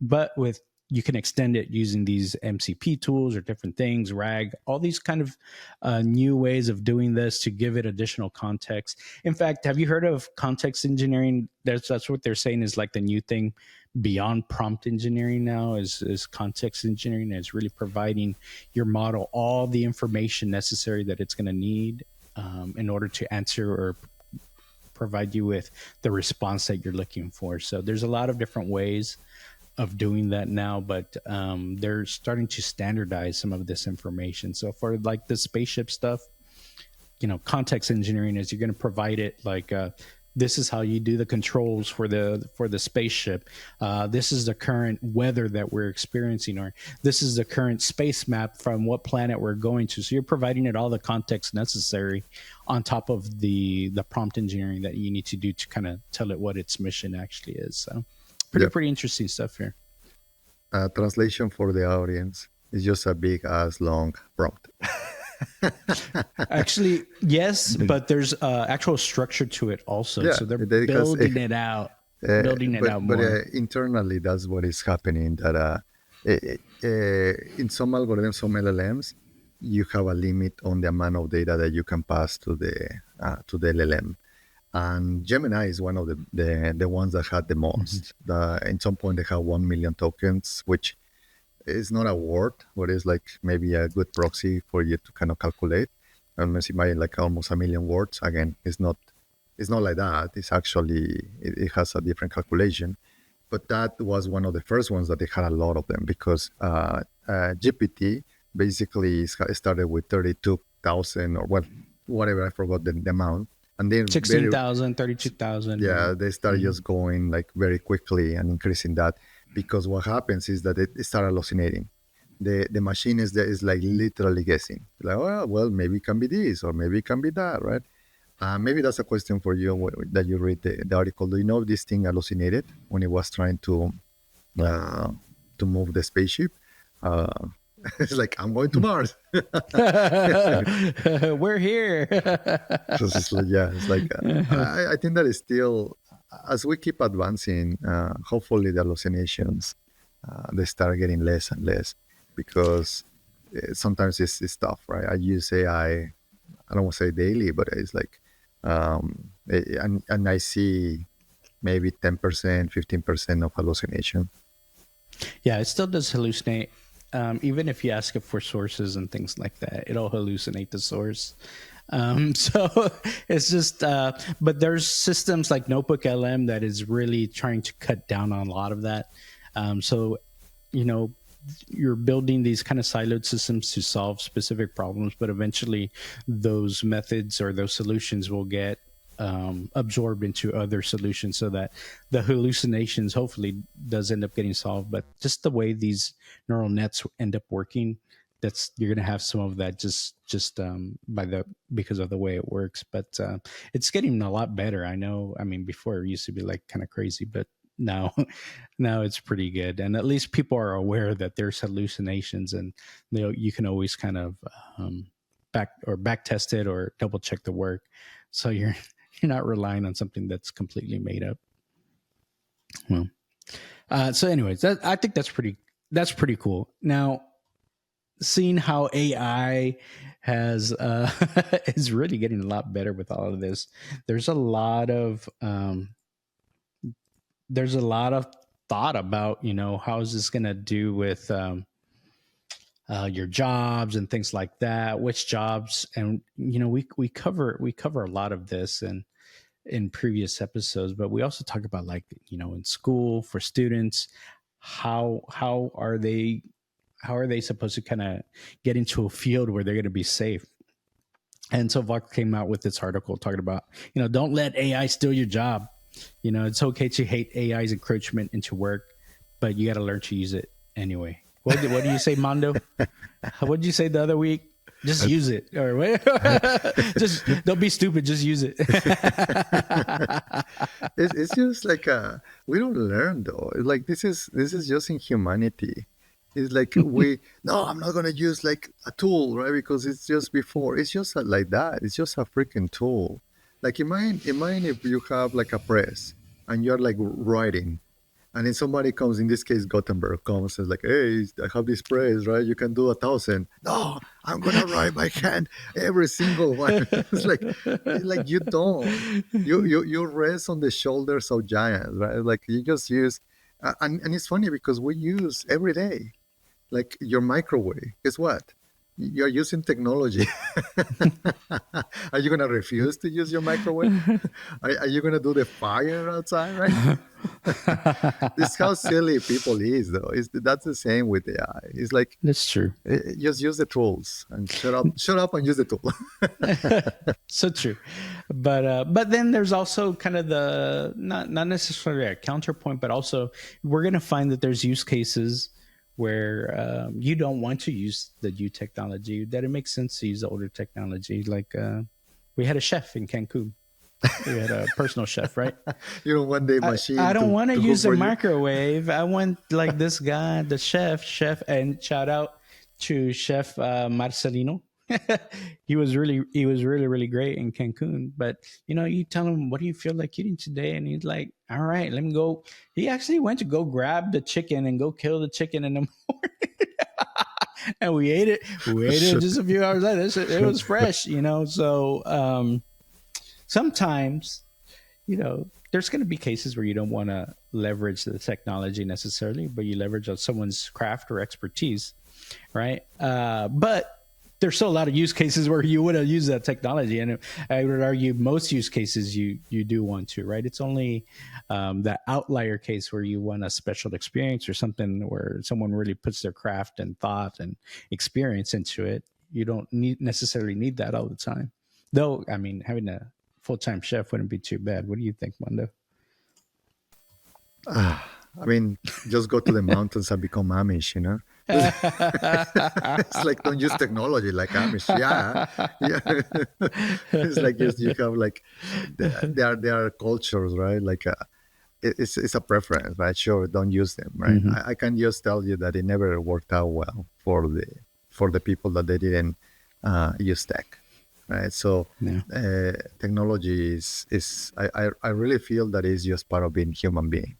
But with you can extend it using these MCP tools or different things, RAG, all these kind of new ways of doing this to give it additional context. In fact, have you heard of context engineering? That's what they're saying is like the new thing beyond prompt engineering now is context engineering. It's really providing your model all the information necessary that it's going to need in order to answer or provide you with the response that you're looking for. So there's a lot of different ways of doing that now, but they're starting to standardize some of this information. So for like the spaceship stuff, context engineering is you're going to provide it like this is how you do the controls for the spaceship. This is the current weather that we're experiencing, or this is the current space map from what planet we're going to. So you're providing it all the context necessary on top of the prompt engineering that you need to do to kind of tell it what its mission actually is. So pretty interesting stuff here. Translation for the audience is just a big ass long prompt. Actually, yes, but there's actual structure to it also. Yeah, so they're building it out, more. But internally, that's what is happening. That in some algorithms, some LLMs, you have a limit on the amount of data that you can pass to the LLM. And Gemini is one of the ones that had the most. In some point, they have 1 million tokens, which is not a word, but it's like maybe a good proxy for you to kind of calculate. Unless it might like almost 1 million words. Again, it's not like that. It's actually, it has a different calculation. But that was one of the first ones that they had a lot of them, because GPT basically started with 32,000 or whatever, I forgot the amount. And then 16,000, 32,000. Yeah, they start just going like very quickly and increasing that, because what happens is that it start hallucinating. The machine is like literally guessing. Like, well, maybe it can be this or maybe it can be that, right? Maybe that's a question for you that you read the article. Do you know if this thing hallucinated when it was trying to move the spaceship? It's like, I'm going to Mars. We're here. So it's like, I think that is still, as we keep advancing, hopefully the hallucinations, they start getting less and less, because sometimes it's tough, right? I use AI, I don't want to say daily, but it's like, and I see maybe 10%, 15% of hallucination. Yeah, it still does hallucinate. Even if you ask it for sources and things like that, it'll hallucinate the source. So it's just, but there's systems like Notebook LM that is really trying to cut down on a lot of that. So, you're building these kind of siloed systems to solve specific problems, but eventually those methods or those solutions will get absorbed into other solutions, so that the hallucinations hopefully does end up getting solved. But just the way these neural nets end up working, that's you're going to have some of that just by the because of the way it works. But it's getting a lot better. I know. I mean, before it used to be like kind of crazy, but now now it's pretty good, and at least people are aware that there's hallucinations, and you can always kind of back test it or double check the work, so you're not relying on something that's completely made up. Well, so anyways, I think that's pretty cool. Now, seeing how AI has is really getting a lot better with all of this, there's a lot of there's a lot of thought about how is this going to do with your jobs and things like that, which jobs. And we cover a lot of this and in previous episodes, but we also talk about, like, in school for students, how are they supposed to kind of get into a field where they're going to be safe. And so Vox came out with this article talking about, don't let AI steal your job. It's okay to hate AI's encroachment into work, but you got to learn to use it anyway. What do you say, Mando? What did you say the other week? Just use it, or just don't be stupid. Just use it. It's just like we don't learn though. It's like this is just in humanity. It's like no, I'm not gonna use like a tool, right? Because it's just before. It's just like that. It's just a freaking tool. Like imagine if you have like a press and you're like writing, and then somebody comes, in this case Gutenberg comes and says like, hey, I have this press, right? You can do 1,000. No, I'm gonna write by hand every single one. It's like you don't. You rest on the shoulders of giants, right? Like you just use, and it's funny because we use every day, like your microwave. Guess what? You're using technology. Are you gonna refuse to use your microwave? Are you gonna do the fire outside, right? This is how silly people is, though. That's the same with AI. It's like That's true. just use the tools and shut up and use the tool. So true. But then there's also kind of the not necessarily a counterpoint, but also we're gonna find that there's use cases where you don't want to use the new technology, that it makes sense to use the older technology. Like we had a chef in Cancun. We had a personal chef, right? You don't want the machine. I don't want to cook use a for you. microwave. I want like this guy, the chef, and shout out to Chef Marcelino. He was really great in Cancun. But you tell him, what do you feel like eating today? And he's like, all right, let me go. He actually went to go grab the chicken and go kill the chicken in the morning. And we ate it. We ate it just a few hours later. It was fresh, So sometimes, there's going to be cases where you don't want to leverage the technology necessarily, but you leverage on someone's craft or expertise, right? But there's still a lot of use cases where you would have used that technology, and I would argue most use cases you do want to, right? It's only that outlier case where you want a special experience or something where someone really puts their craft and thought and experience into it. You don't necessarily need that all the time, though. I mean, having a full-time chef wouldn't be too bad. What do you think, Mando? I mean, just go to the mountains and become Amish, It's like don't use technology like Amish. Yeah. It's like just you have like there are cultures, right? Like it's a preference, right? Sure, don't use them, right? Mm-hmm. I can just tell you that it never worked out well for the people that they didn't use tech, right? So Yeah. technology I really feel that it's just part of being human being.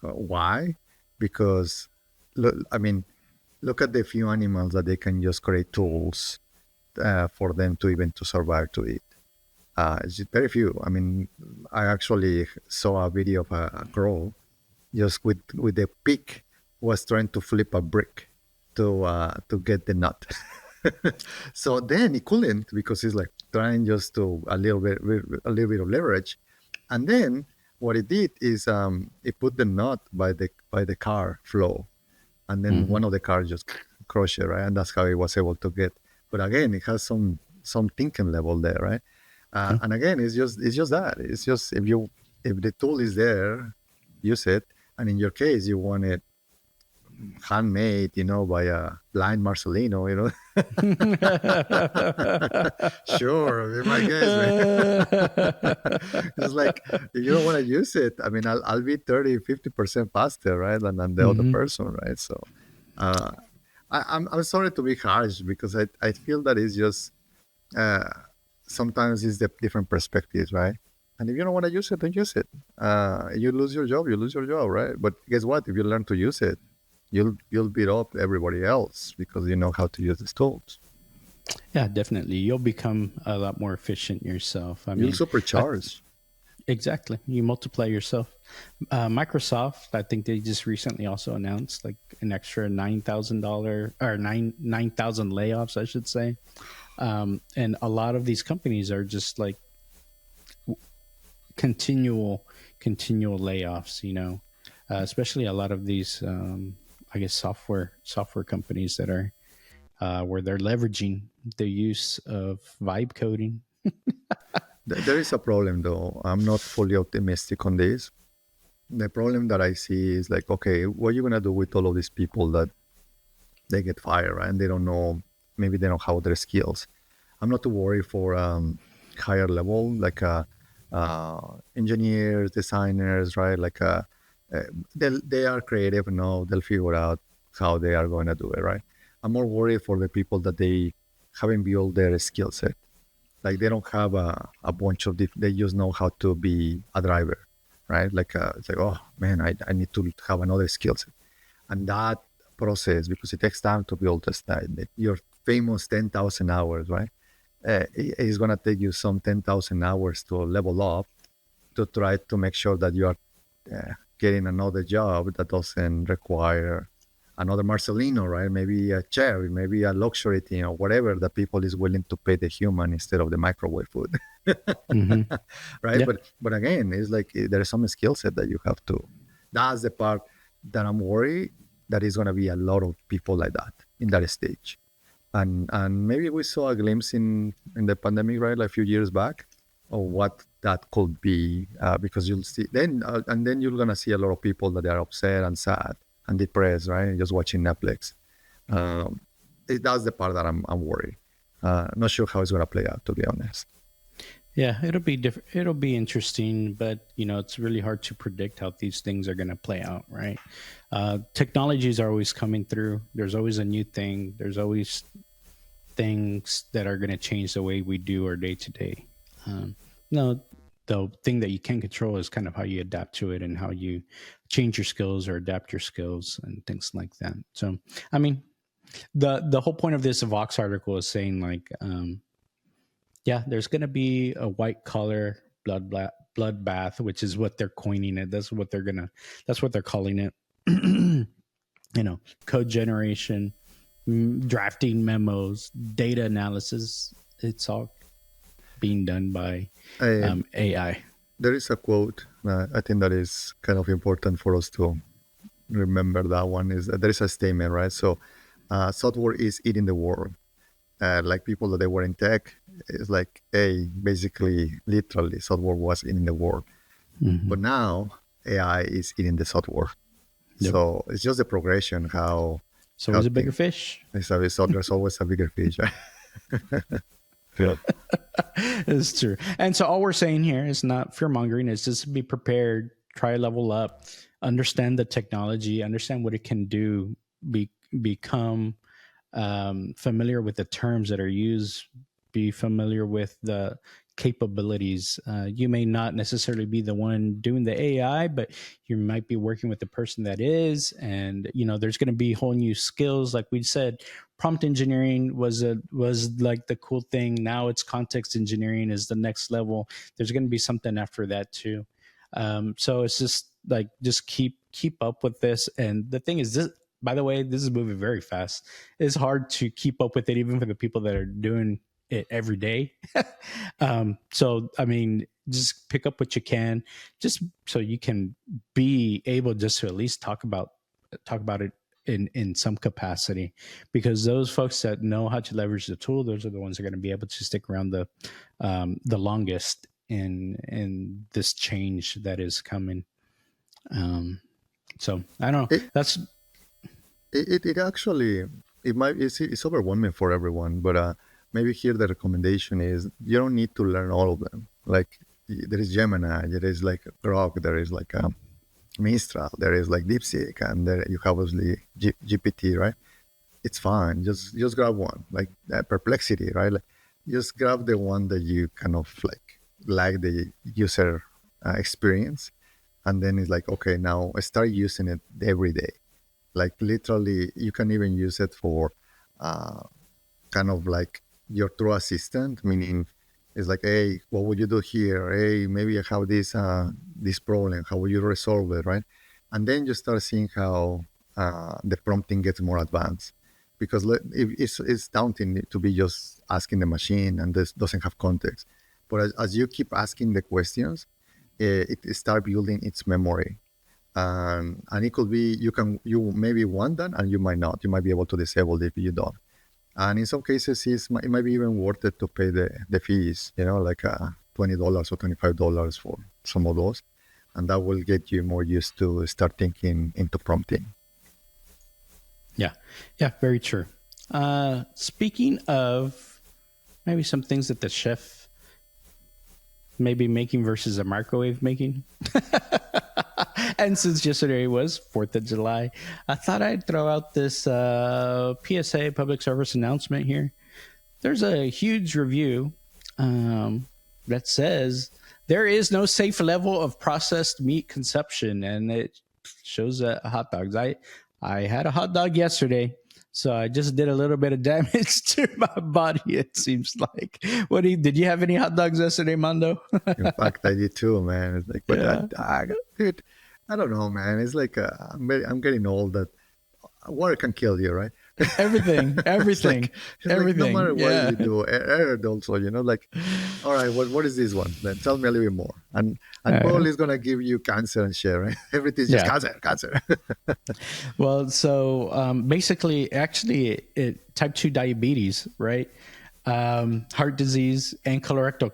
Why? Because I mean, look at the few animals that they can just create tools for them to even to survive to eat. It's just very few. I mean, I actually saw a video of a crow just with the beak was trying to flip a brick to get the nut. So then he couldn't because he's like trying just to a little bit of leverage, and then what he did is he put the nut by the car flow, and then Hmm. one of the cars just crushed it, right? And that's how he was able to get. But again, it has some thinking level there, right? Yeah. And again, it's just that. It's just if the tool is there, use it. And in your case, you want it handmade, by a blind Marcelino, Sure, be my guess, man. It's like if you don't want to use it, I mean, I'll be 30, 50% faster, right, than the other Hmm. person, right? So, uh, I'm sorry to be harsh because I feel that it's just uh, sometimes it's the different perspectives, right? And if you don't want to use it, don't use it. You lose your job, you lose your job, right? But guess what? If you learn to use it, you'll beat up everybody else because you know how to use these tools. Yeah, definitely. You'll become a lot more efficient yourself. I You'll mean, I, supercharge. exactly. You multiply yourself. Microsoft, I think they just recently also announced like an extra $9,000 or nine thousand layoffs, I should say. And a lot of these companies are just like continual, continual layoffs. Especially a lot of these, I guess, software companies that are where they're leveraging the use of vibe coding. There is a problem though. I'm not fully optimistic on this. The problem that I see is like, okay, what are you gonna do with all of these people that they get fired, right? And they don't know, maybe they don't have their skills. I'm not too worried for higher level, like engineers, designers, right? Like they are creative now. They'll figure out how they are going to do it, right? I'm more worried for the people that they haven't built their skill set. Like they don't have a bunch of, they just know how to be a driver, right? Like it's like, oh man, I need to have another skill set. And that process, because it takes time to build this, your famous 10,000 hours, right? It's going to take you some 10,000 hours to level up to try to make sure that you are getting another job that doesn't require another Marcelino, right? Maybe a chair, maybe a luxury thing or whatever that people is willing to pay the human instead of the microwave food, Hmm. right? Yeah. But again, it's like there is some skill set that you have to. That's the part that I'm worried that is going to be a lot of people like that in that stage. And maybe we saw a glimpse in the pandemic, right, like a few years back, of what that could be, because you'll see then, and then you're gonna see a lot of people that are upset and sad and depressed, right, just watching Netflix. Um, that's the part that I'm worried. Not sure how it's gonna play out, to be honest. Yeah, it'll be different. It'll be interesting, but it's really hard to predict how these things are going to play out, right? Technologies are always coming through. There's always a new thing. There's always things that are going to change the way we do our day to day. No, the thing that you can control is kind of how you adapt to it and how you change your skills or adapt your skills and things like that. So, I mean, the whole point of this Vox article is saying like, yeah, there's going to be a white collar bloodbath, which is what they're coining it. That's what they're calling it. Code generation, drafting memos, data analysis. It's all being done by Uh, AI. there is a quote. I think that is kind of important for us to remember. That one is that there is a statement, right? So, software is eating the world. Like people that they were in tech, it's like, hey, basically, literally, software was eating the world. Hmm. But now AI is eating the software. Yep. So it's just a progression So how always a bigger things. fish. So there's always a bigger fish, right? Yeah. It's true. And so all we're saying here is not fear mongering. It's just be prepared, try level up, understand the technology, understand what it can do, become familiar with the terms that are used, be familiar with the capabilities. You may not necessarily be the one doing the AI, but you might be working with the person that is. And there's going to be whole new skills. Like we said, prompt engineering was like the cool thing. Now it's context engineering is the next level. There's going to be something after that too. So it's just like just keep up with this. And the thing is, this by the way, this is moving very fast. It's hard to keep up with it, even for the people that are doing it every day. So, I mean, just pick up what you can, just so you can be able just to at least talk about it in some capacity, because those folks that know how to leverage the tool, those are the ones that are going to be able to stick around the longest in this change that is coming. So I don't know. It, That's it actually, it's overwhelming for everyone, but maybe here the recommendation is you don't need to learn all of them. Like there is Gemini, there is like Grok, there is like Mistral, there is like DeepSeek, and there you have obviously GPT, right? It's fine. Just grab one, like Perplexity, right? Like, just grab the one that you kind of like the user experience, and then it's like, okay, now I start using it every day. Like literally, you can even use it for uh, kind of like your true assistant, meaning it's like, hey, what would you do here? Hey, maybe I have this problem. How will you resolve it, right? And then you start seeing how the prompting gets more advanced, because it's daunting to be just asking the machine and this doesn't have context. But as you keep asking the questions, it start building its memory, and it could be you maybe want that and you might not. You might be able to disable it if you don't. And in some cases, it might be even worth it to pay the fees, like $20 or $25 for some of those. And that will get you more used to start thinking into prompting. yeah, yeah, very true. Speaking of maybe some things that the chef may be making versus a microwave making. And since yesterday was 4th of July, I thought I'd throw out this PSA, public service announcement here. There's a huge review that says there is no safe level of processed meat consumption, and it shows hot dogs. I had a hot dog yesterday, so I just did a little bit of damage to my body, it seems like. Did you have any hot dogs yesterday, Mando? In fact, I did too, man. It's like, but Yeah. dude, I don't know, man. It's like I'm getting old. That water can kill you, right? Everything, it's everything, like it's like no everything. matter what Yeah. you do, also, like, all right, what is this one? Then tell me a little bit more, and Uh, probably it's gonna give you cancer and shit, right? Everything's just yeah. cancer. Well, so basically, actually, type 2 diabetes, right? Heart disease and colorectal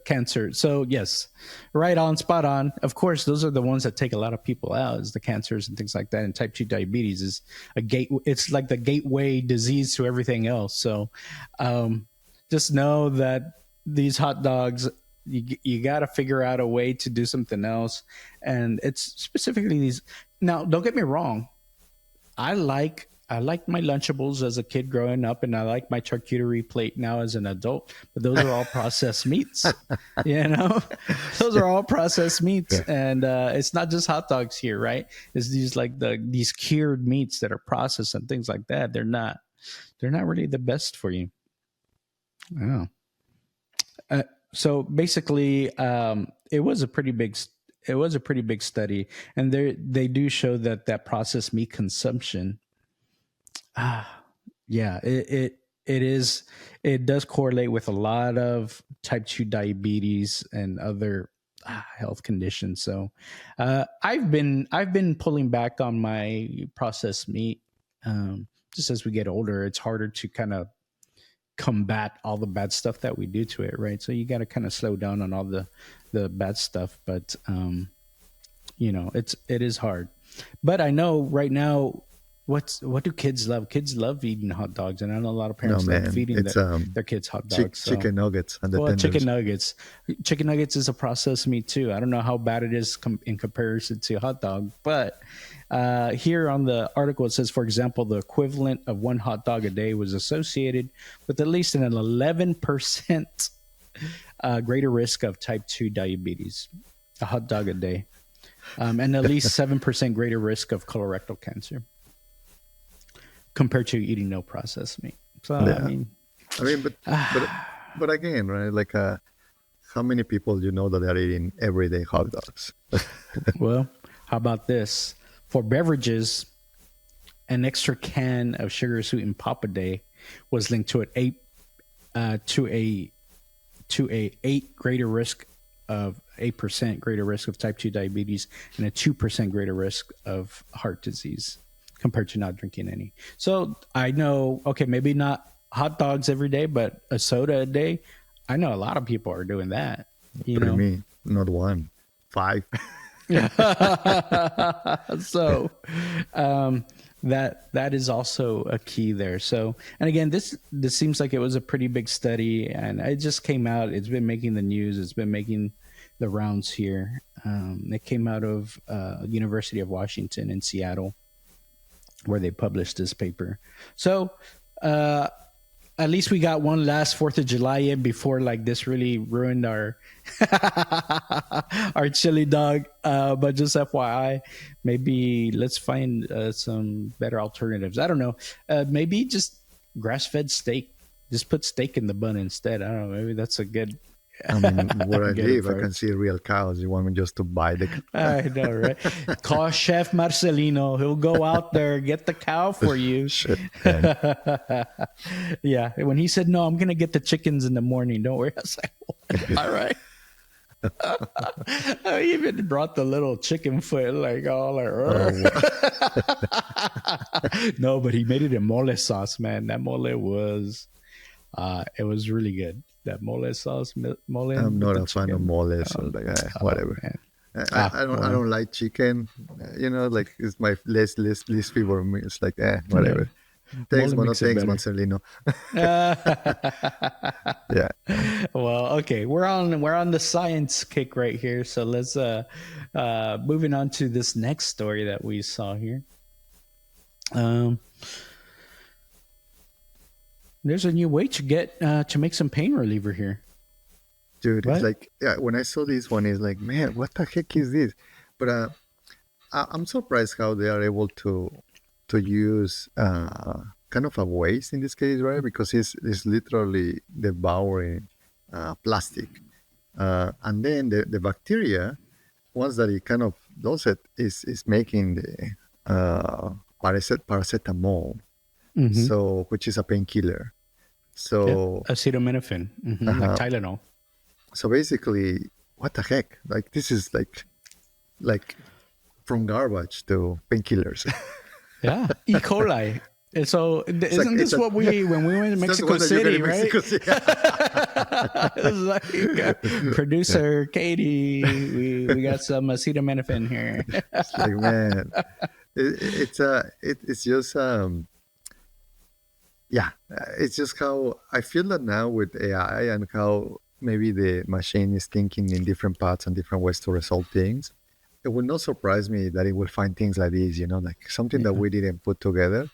cancer. So yes, right on, spot on. Of course, those are the ones that take a lot of people out, is the cancers and things like that. And type 2 diabetes is it's like the gateway disease to everything else. So just know that these hot dogs, you got to figure out a way to do something else. And it's specifically these. Now, don't get me wrong. I like my Lunchables as a kid growing up, and I like my charcuterie plate now as an adult. But those are all processed meats, you know. Those are all processed meats, Yeah. and it's not just hot dogs here, right? It's these cured meats that are processed and things like that. They're not really the best for you. Yeah. So basically, it was a pretty big study, and they do show that processed meat consumption, yeah, it does correlate with a lot of type 2 diabetes and other health conditions. So I've been pulling back on my processed meat. Just as we get older, it's harder to kind of combat all the bad stuff that we do to it, right? So you got to kind of slow down on all the bad stuff, but it is hard. But I know right now, what do kids love? Kids love eating hot dogs, and I know a lot of No, parents love man. feeding It's their kids hot dogs. So, chicken nuggets and the well, tenders. chicken nuggets is a processed meat too. I don't know how bad it is in comparison to a hot dog, but here on the article it says, for example, the equivalent of one hot dog a day was associated with at least an 11% greater risk of type 2 diabetes. A hot dog a day. And at least 7% greater risk of colorectal cancer compared to eating no processed meat. So, I Yeah. mean, I mean, but again, right? Like, how many people that are eating everyday hot dogs? well, how about this? For beverages, an extra can of sugar sweetened pop a day was linked to a 8 greater risk of 8% greater risk of type 2 diabetes and a 2% greater risk of heart disease. compared to not drinking any. So I know, okay, maybe not hot dogs every day, but a soda a day. I know a lot of people are doing that, you But know. me, not one, five. So um, that is also a key there. So, and again, this seems like it was a pretty big study, and it just came out. It's been making the news. It's been making the rounds here. It came out of University of Washington in Seattle, where they published this paper. So. Uh, at least we got one last Fourth of July in before like this really ruined our our chili dog. But just FYI, maybe let's find some better alternatives. I don't know. Maybe just grass fed steak. Just put steak in the bun instead. I don't know. Maybe that's a good I mean, where I good live, I can approach. see real cows. You want me just to buy the I know, right? Call Chef Marcelino. He'll go out there, get the cow for you. shit, man? Yeah. When he said, no, I'm going to get the chickens in the morning. Don't worry. I was like, what? All right. I even brought the little chicken foot, like all like, Oh, no, but he made it in mole sauce, man. That mole was, it was really good. That mole sauce, mole I'm with not the a fan of chicken. mole, so like Oh, whatever. man. I Well, don't like chicken. Like it's my least favorite meal. It's like yeah. whatever. Mole Thanks, Mano. makes it Thanks, better. Marcelino. Yeah. Well, okay, we're on the science kick right here. So let's moving on to this next story that we saw here. Um, there's a new way to get to make some pain reliever here. Dude, it's What? like when I saw this one, it's like, man, what the heck is this? But I'm surprised how they are able to use kind of a waste in this case, right? Because it's literally devouring plastic, and then the bacteria, once that it kind of does it, is making the paracetamol, Mm-hmm. so which is a painkiller. Yep. So Acetaminophen, like uh Tylenol. so basically, what the heck? Like this is like from garbage to painkillers. Yeah, E. coli. And so It's like isn't it's this a what we when we went to it's just the Mexico one that you get City, in right? Mexico City. It's like producer Katie, we got some acetaminophen here. It's like, man, it's just yeah, it's just how I feel that now with AI and how maybe the machine is thinking in different paths and different ways to resolve things. It would not surprise me that it will find things like this, like something that Yeah. we didn't put together.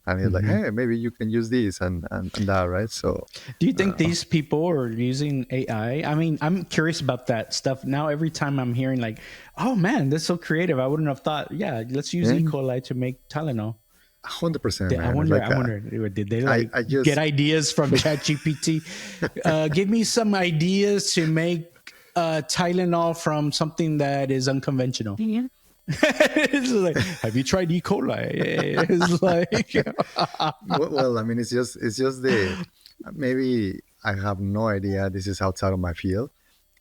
And it's like, hmm hey, maybe you can use this and that, right? So, Do you think uh, these people are using AI? I mean, I'm curious about that stuff. Now, every time I'm hearing like, "Oh man, that's so creative," I wouldn't have thought. Yeah, let's use E. yeah, coli to make Tylenol. 100%, I man. It's wonder. like, I wonder. Did they I, like I get just, ideas from ChatGPT? Give me some ideas to make Tylenol from something that is unconventional. It's like, have you tried E. coli? It's like, well, I mean, it's just maybe I have no idea. This is outside of my field,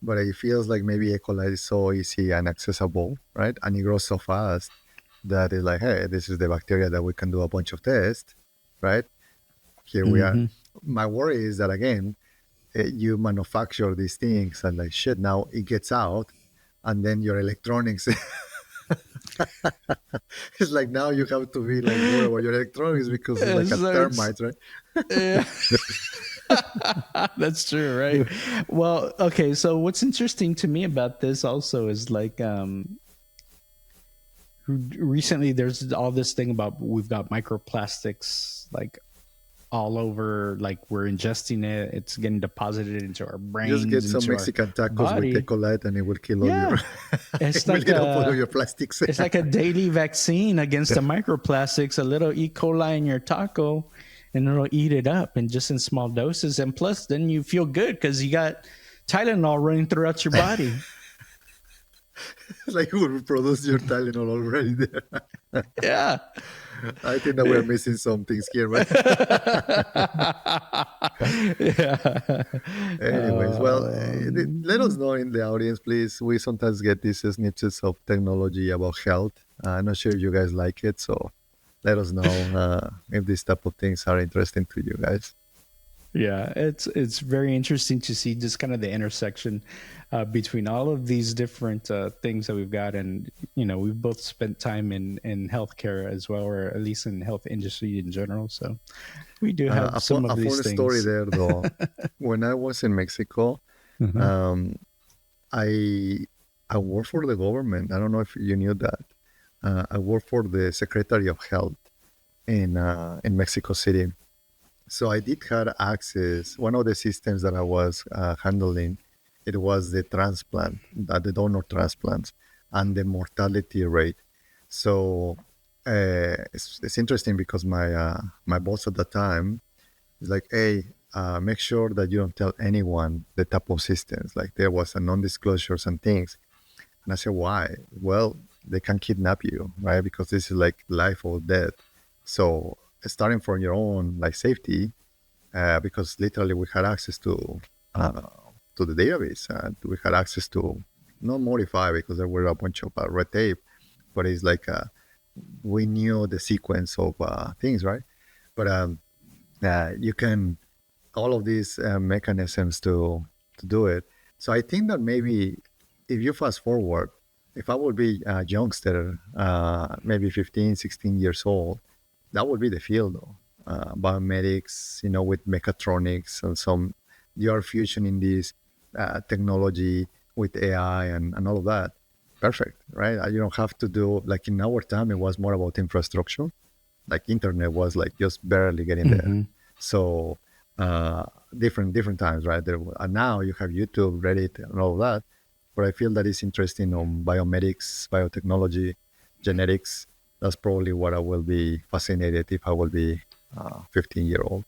but it feels like maybe E. coli is so easy and accessible, right? And it grows so fast that it's like, hey, this is the bacteria that we can do a bunch of tests, right? Here we are. Mhm. My worry is that again, you manufacture these things and like shit. Now it gets out, and then your electronics. It's like now you have to be like worried about your electronics because it's like a So termite, right? yeah, that's true, right? Well, okay. So what's interesting to me about this also is like, recently there's all this thing about we've got microplastics like all over, like we're ingesting it, it's getting deposited into our Just brains, get some into our Mexican tacos with body. Ecolite and it will kill all your Yeah, it it's will like get up all of a your plastics. it's like a daily vaccine against the microplastics. A little E. coli in your taco, and it'll eat it up, and just in small doses. And plus, then you feel good because you got Tylenol running throughout your body. It's like you will produce your Tylenol already there. Yeah. I think that we're missing some things here, but Yeah. anyways, well, let us know in the audience, please. We sometimes get these snippets of technology about health. I'm not sure if you guys like it, so let us know if these type of things are interesting to you guys. Yeah, it's very interesting to see just kind of the intersection between all of these different things that we've got, and we've both spent time in healthcare as well, or at least in health industry in general. So we do have some of A these fun story things. there, though. When I was in Mexico, Uh-huh. um, I I worked for the government. I don't know if you knew that. I worked for the Secretary of Health in Mexico City. So I did have access. One of the systems that I was handling, it was the transplant, the donor transplants, and the mortality rate. So it's interesting because my boss at the time is like, hey, make sure that you don't tell anyone the type of systems. Like there was a non-disclosures and things. And I said, why? Well, they can kidnap you, right? Because this is like life or death. So starting from your own like safety, because literally we had access uh, to the database. We had access to not modify because there were a bunch of red tape, but it's like we knew the sequence of things, right? But you can all of these mechanisms to do it. So I think that maybe if you fast forward, if I would be a youngster, maybe 15, 16 years old, that would be the field though. Biomedics, with mechatronics and some, you are fusioning this technology with AI and all of that. Perfect, right? You don't have to do, like in our time, it was more about infrastructure. Like internet was like just barely getting there. Hmm. So uh, different times, right? And now you have YouTube, Reddit, and all of that. But I feel that it's interesting on biomedics, biotechnology, genetics. That's probably what I will be fascinated if I will be 15-year-old.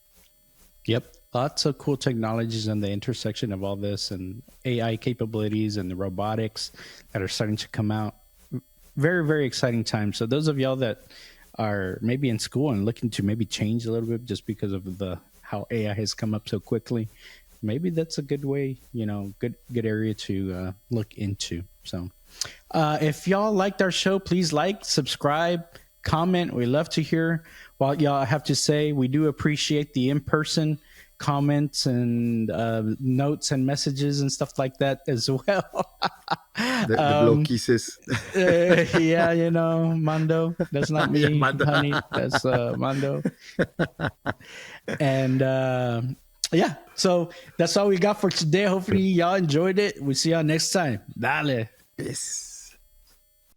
Yep. Lots of cool technologies on the intersection of all this and AI capabilities and the robotics that are starting to come out. Very, very exciting time. So those of y'all that are maybe in school and looking to maybe change a little bit just because of the how AI has come up so quickly, maybe that's a good way, good area to look into. So if y'all liked our show, please like, subscribe, comment. We love to hear what y'all have to say. We do appreciate the in person comments and notes and messages and stuff like that as well. The blow kisses. Yeah, Mando. That's not Yeah, me, Mando. honey. That's Mando. And yeah, so that's all we got for today. Hopefully, y'all enjoyed it. We see y'all next time. Dale. Peace.